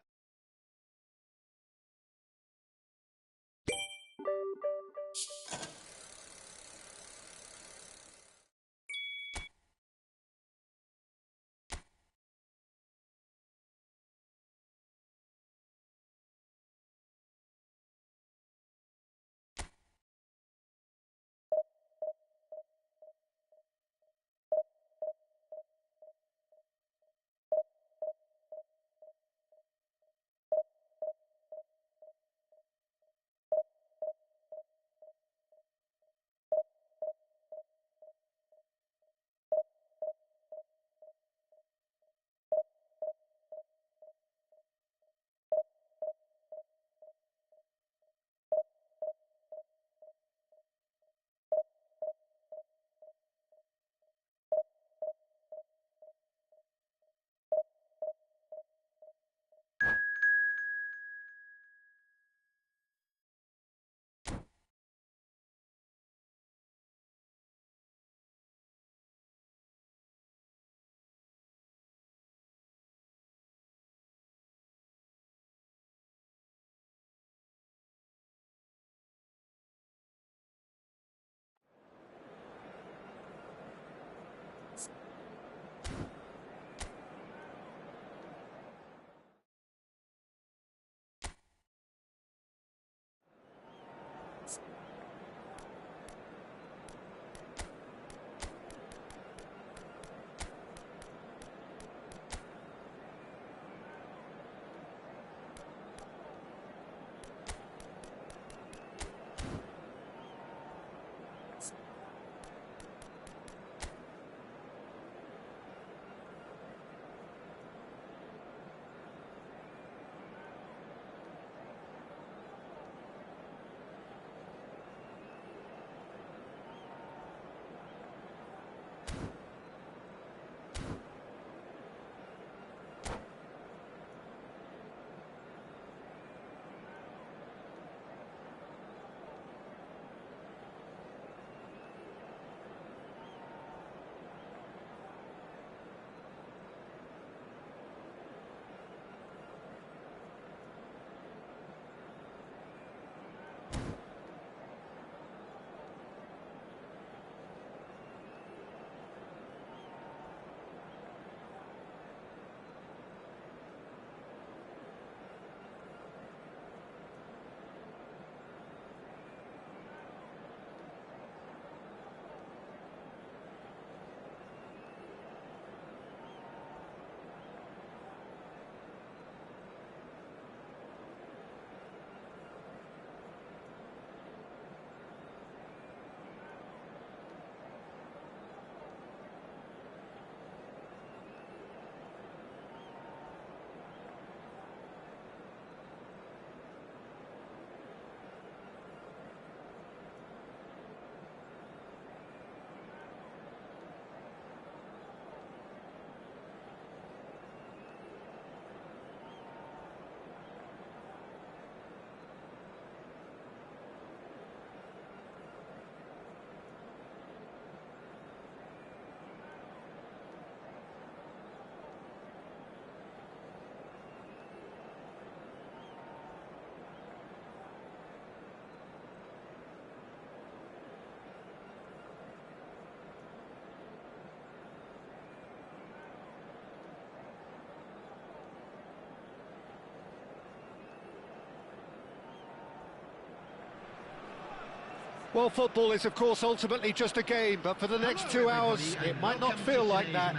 Well, football is, of course, ultimately just a game, but for the next 2 hours, it might not feel like that.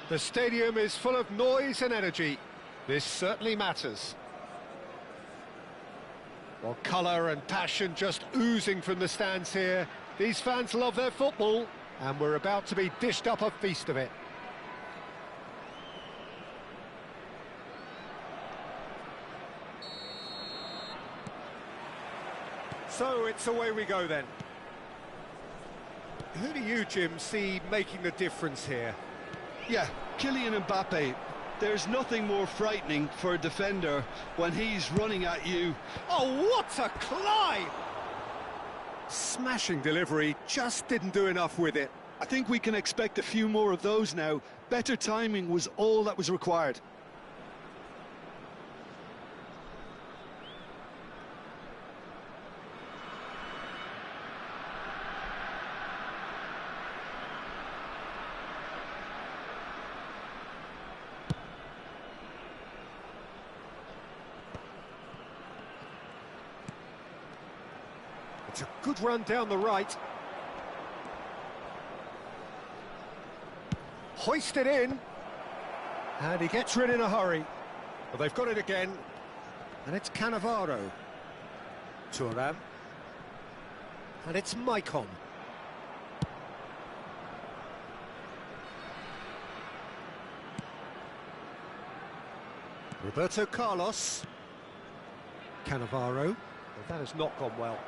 The stadium is full of noise and energy. This certainly matters. Well, colour and passion just oozing from the stands here. These fans love their football, and we're about to be dished up a feast of it. So it's away we go then. Who do you, Jim, see making the difference here? Yeah, Kylian Mbappe. There's nothing more frightening for a defender when he's running at you. Oh, what a climb! Smashing delivery, just didn't do enough with it. I think we can expect a few more of those now. Better timing was all that was required. It's a good run down the right. Hoisted in. And he gets rid in a hurry. Well, they've got it again. And it's Cannavaro. Thuram. And it's Maicon. Roberto Carlos. Cannavaro. Well, that has not gone well.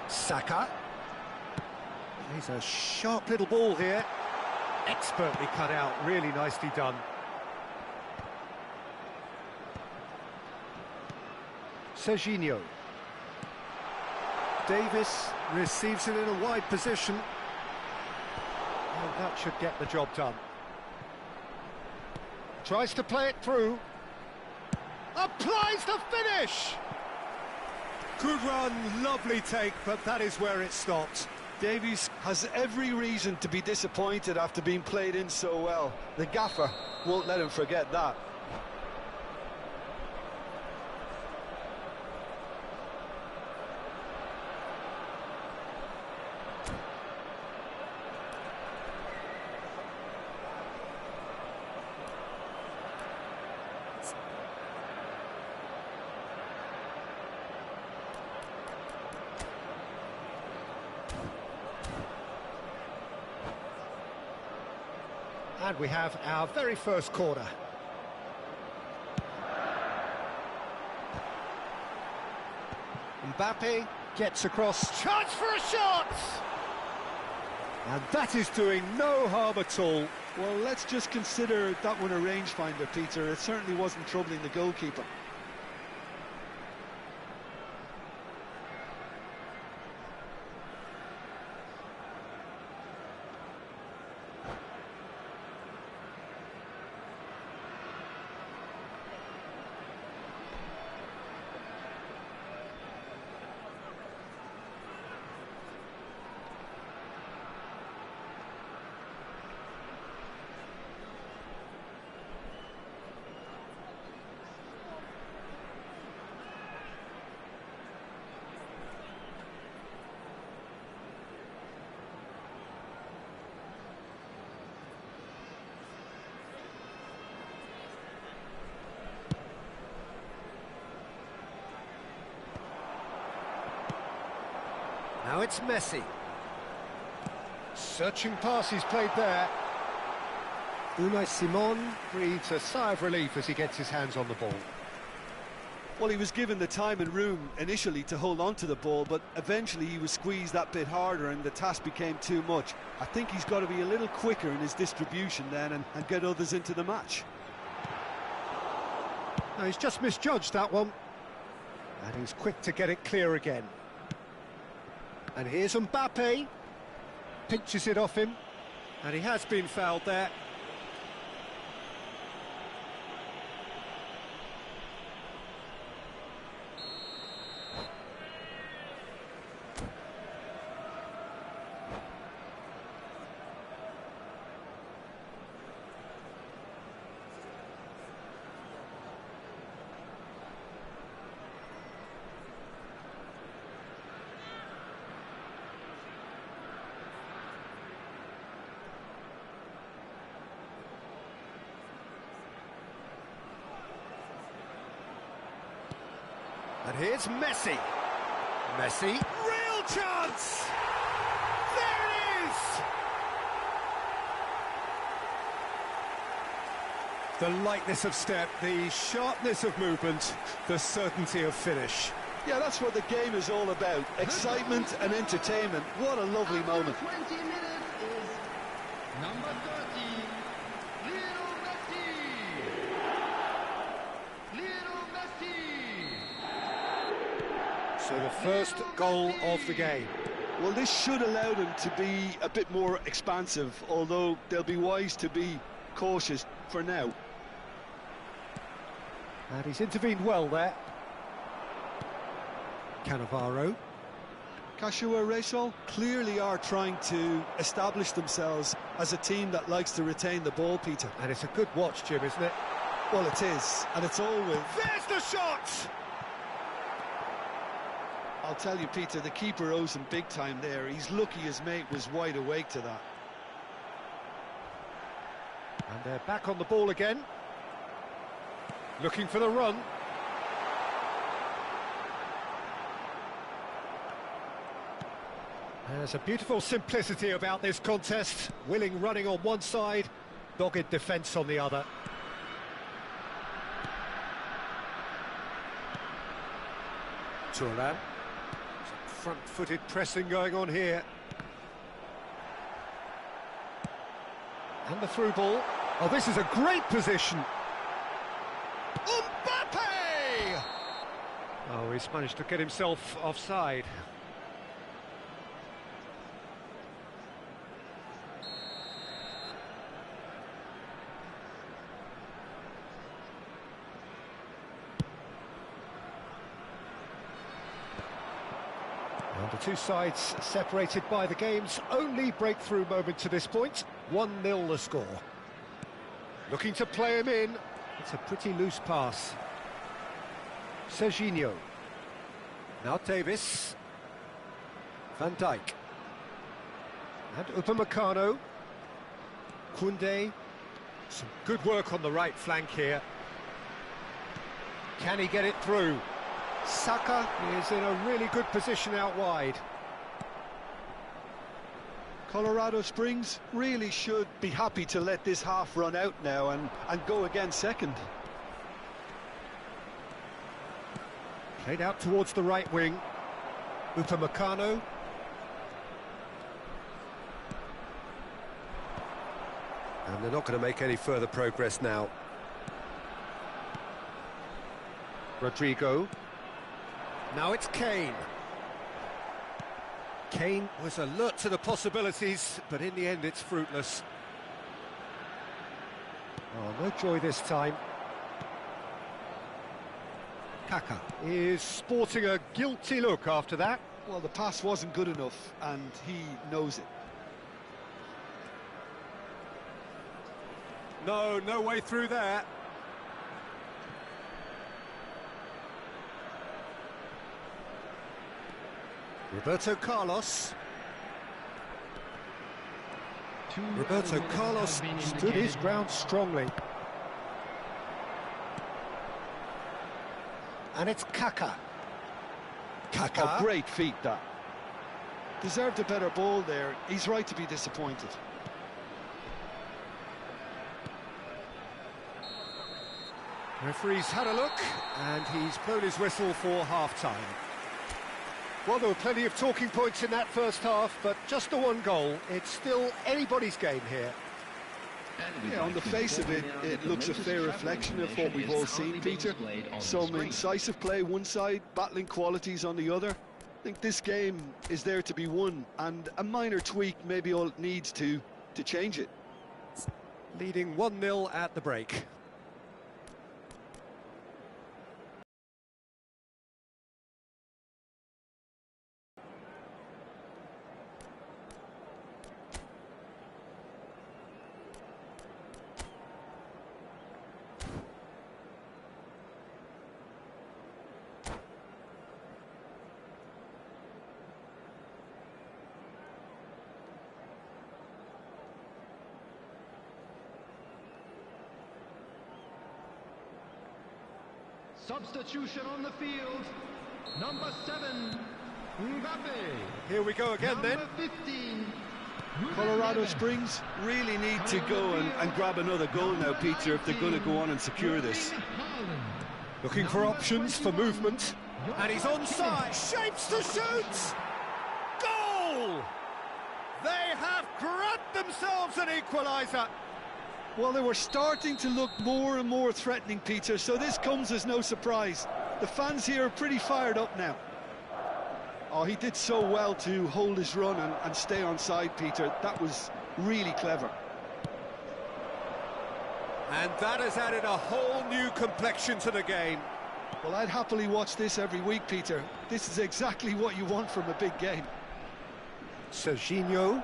Saka. He's a sharp little ball here. Expertly cut out, really nicely done. Serginho. Davis receives it in a wide position. And that should get the job done. Tries to play it through. Applies the finish! Good run, lovely take, but that is where it stopped. Davies has every reason to be disappointed after being played in so well. The gaffer won't let him forget that. And we have our very first corner. Mbappe gets across. Chance for a shot! And that is doing no harm at all. Well, let's just consider that one a rangefinder, Peter. It certainly wasn't troubling the goalkeeper. Now it's Messi. Searching pass he's played there. Unai Simon breathes a sigh of relief as he gets his hands on the ball. Well, he was given the time and room initially to hold on to the ball, but eventually he was squeezed that bit harder and the task became too much. I think he's got to be a little quicker in his distribution then and get others into the match. No, he's just misjudged that one. And he's quick to get it clear again. And here's Mbappe. Pinches it off him. And he has been fouled there. And here's Messi. Messi, real chance! There it is! The lightness of step, the sharpness of movement, the certainty of finish. Yeah, that's what the game is all about. Excitement and entertainment. What a lovely moment. 20 minutes is number 30, Lionel Messi. Lionel Messi. So the first goal of the game. Well, this should allow them to be a bit more expansive, although they'll be wise to be cautious for now. And he's intervened well there. Cannavaro. Kashiwa Reysol clearly are trying to establish themselves as a team that likes to retain the ball, Peter. And it's a good watch, Jim, isn't it? Well, it is, and it's always... There's the shot! I'll tell you, Peter, the keeper owes him big time there. He's lucky his mate was wide awake to that. And they're back on the ball again. Looking for the run. There's a beautiful simplicity about this contest. Willing running on one side, dogged defence on the other. Turan. Some front-footed pressing going on here. And the through ball. Oh, this is a great position. Mbappe! Oh, he's managed to get himself offside. And the two sides separated by the game's only breakthrough moment to this point. 1-0 the score. Looking to play him in. It's a pretty loose pass. Serginho. Now Davis. Van Dijk. And Upamecano. Koundé. Some good work on the right flank here. Can he get it through? Saka is in a really good position out wide. Colorado Springs really should be happy to let this half run out now and go again second. Played out towards the right wing. Upamecano. And they're not going to make any further progress now. Rodrigo. Now it's Kane. Kane was alert to the possibilities, but in the end it's fruitless. Oh, no joy this time. Kaka is sporting a guilty look after that. Well, the pass wasn't good enough, and he knows it. No way through there. Roberto Carlos. Roberto Carlos stood his ground strongly. And it's Kaka. Kaka. Oh, great feat, that. Deserved a better ball there. He's right to be disappointed. Referee's had a look, and he's blown his whistle for half-time. Well, there were plenty of talking points in that first half, but just the one goal. It's still anybody's game here. Yeah, on the face of it, it looks a fair reflection of what we've all seen, Peter. Some incisive play one side, battling qualities on the other. I think this game is there to be won, and a minor tweak maybe all it needs to change it. Leading 1-0 at the break. Substitution on the field. Number 7, Mbappe. Here we go again then. Number 15. Colorado Springs really need to go and grab another goal now, Peter, if they're going to go on and secure this. Looking for options for movement. And he's onside. Shapes to shoot. Goal! They have grabbed themselves an equaliser. Well, they were starting to look more and more threatening, Peter, so this comes as no surprise. The fans here are pretty fired up now. Oh, he did so well to hold his run and stay on side, Peter. That was really clever. And that has added a whole new complexion to the game. Well, I'd happily watch this every week, Peter. This is exactly what you want from a big game. Serginho.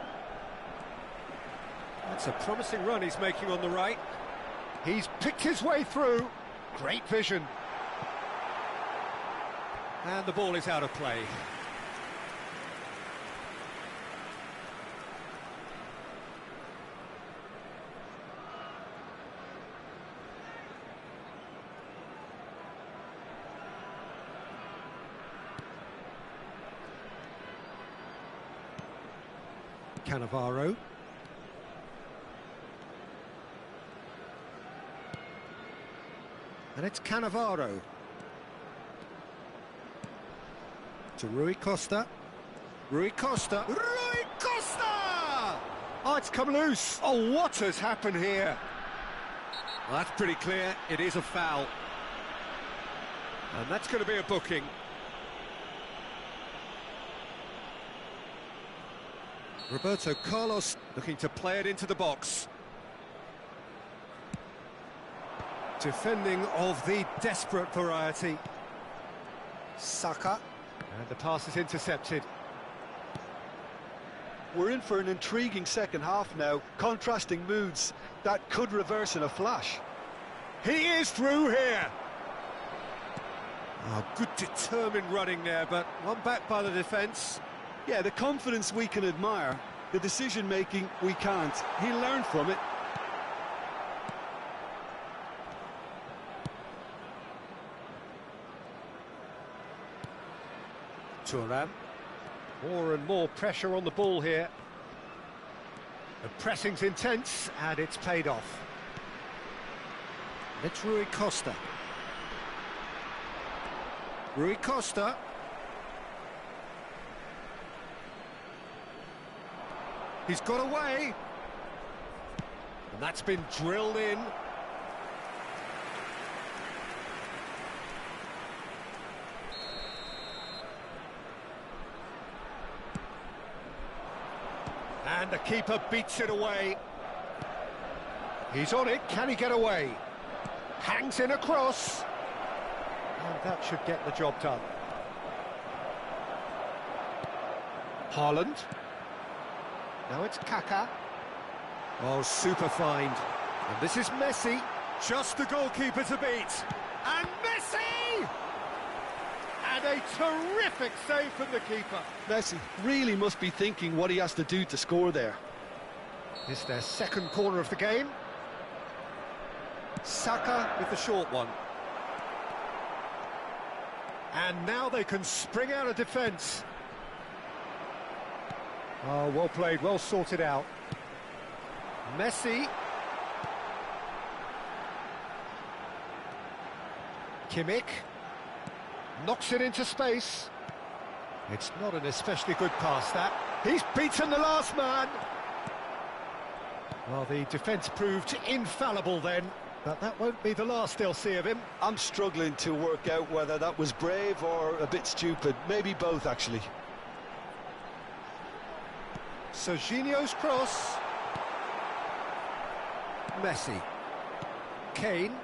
That's a promising run he's making on the right. He's picked his way through. Great vision. And the ball is out of play. Cannavaro. And it's Cannavaro. To Rui Costa. Rui Costa. Rui Costa! Oh, it's come loose. Oh, what has happened here? Well, that's pretty clear. It is a foul. And that's going to be a booking. Roberto Carlos looking to play it into the box. Defending of the desperate variety. Saka. And the pass is intercepted. We're in for an intriguing second half now. Contrasting moods that could reverse in a flash. He is through here. Oh, good determined running there, but one back by the defence. Yeah, the confidence we can admire, the decision-making we can't. He learned from it. Thuram. More and more pressure on the ball here. The pressing's intense, and it's paid off. It's Rui Costa. Rui Costa. He's got away. And that's been drilled in. And the keeper beats it away. He's on it. Can he get away? Hangs in across. And that should get the job done. Haaland. Now it's Kaká. Oh, super find. And this is Messi. Just the goalkeeper to beat. And Messi! And a terrific save from the keeper. Messi really must be thinking what he has to do to score there. It's their second corner of the game. Saka with the short one. And now they can spring out of defence. Oh, well played, well sorted out. Messi. Kimmich. Knocks it into space. It's not an especially good pass, that. He's beaten the last man. Well, the defence proved infallible then, but that won't be the last they'll see of him. I'm struggling to work out whether that was brave or a bit stupid. Maybe both, actually. Serginho's cross. Messi. Kane.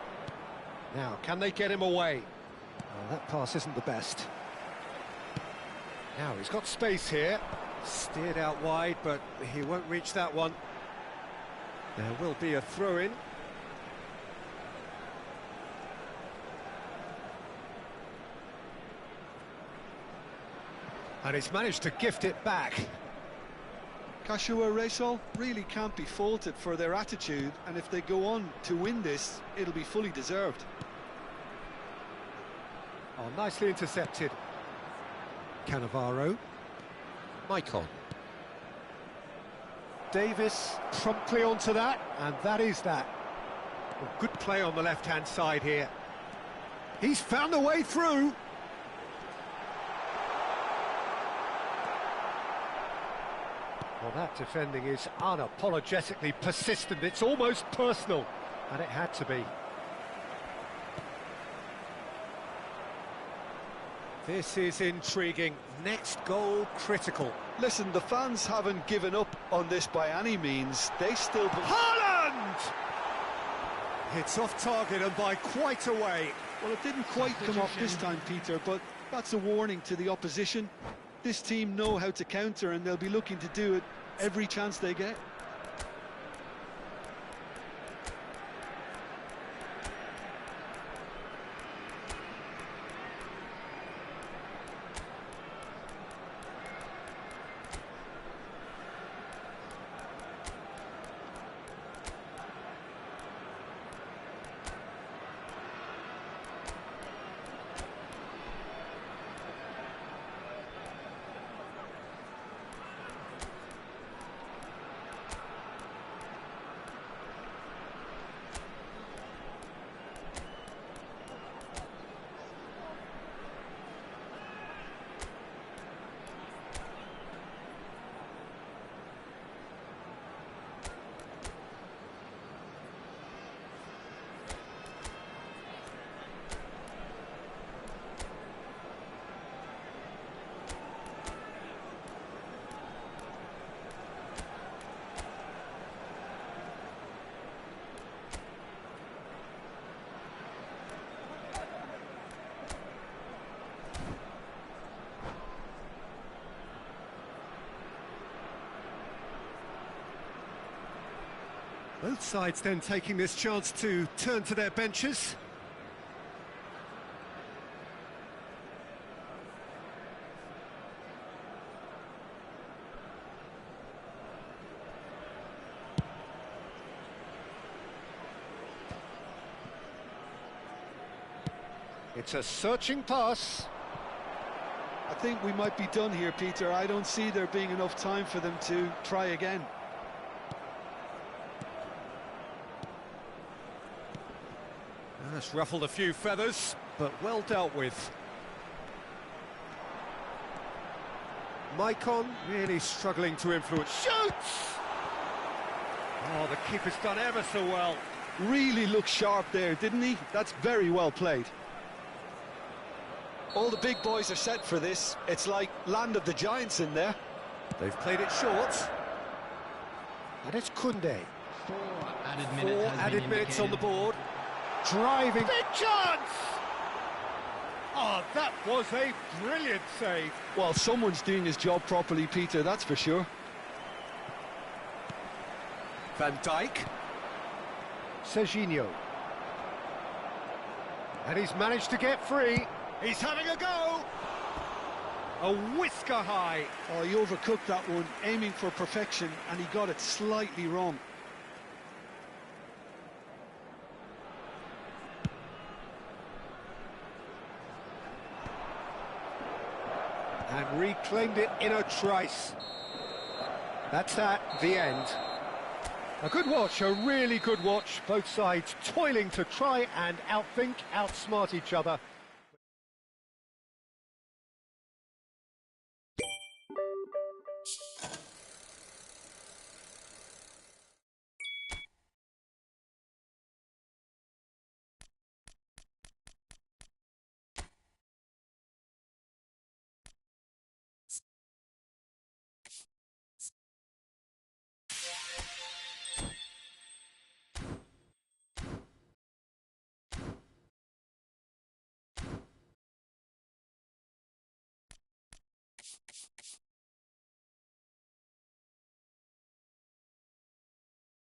Now, can they get him away? Oh, that pass isn't the best. Now, he's got space here. Steered out wide, but he won't reach that one. There will be a throw-in. And he's managed to gift it back. Kashiwa Reysol really can't be faulted for their attitude, and if they go on to win this, it'll be fully deserved. Oh, nicely intercepted. Cannavaro. Maicon. Davis promptly onto that, and that is that. Well, good play on the left-hand side here. He's found a way through. Well, that defending is unapologetically persistent. It's almost personal, and it had to be. This is intriguing. Next goal critical. Listen, the fans haven't given up on this by any means. They still... Haaland! It's off target and by quite a way. Well, it didn't quite come off this time, Peter, but that's a warning to the opposition. This team know how to counter, and they'll be looking to do it every chance they get. Both sides then taking this chance to turn to their benches. It's a searching pass. I think we might be done here, Peter. I don't see there being enough time for them to try again. That's ruffled a few feathers, but well dealt with. Maicon really struggling to influence. Shoots! Oh, the keeper's done ever so well. Really looked sharp there, didn't he? That's very well played. All the big boys are set for this. It's like land of the giants in there. They've played it short. And it's Koundé. Four added Four minutes, has added been minutes on the indicated. board. Driving. Big chance! Oh, that was a brilliant save. Well, someone's doing his job properly, Peter, that's for sure. Van Dijk. Serginho. And he's managed to get free. He's having a go. A whisker high. Oh, he overcooked that one, aiming for perfection, and he got it slightly wrong. And reclaimed it in a trice. That's that, the end. A good watch, a really good watch. Both sides toiling to try and outthink, outsmart each other.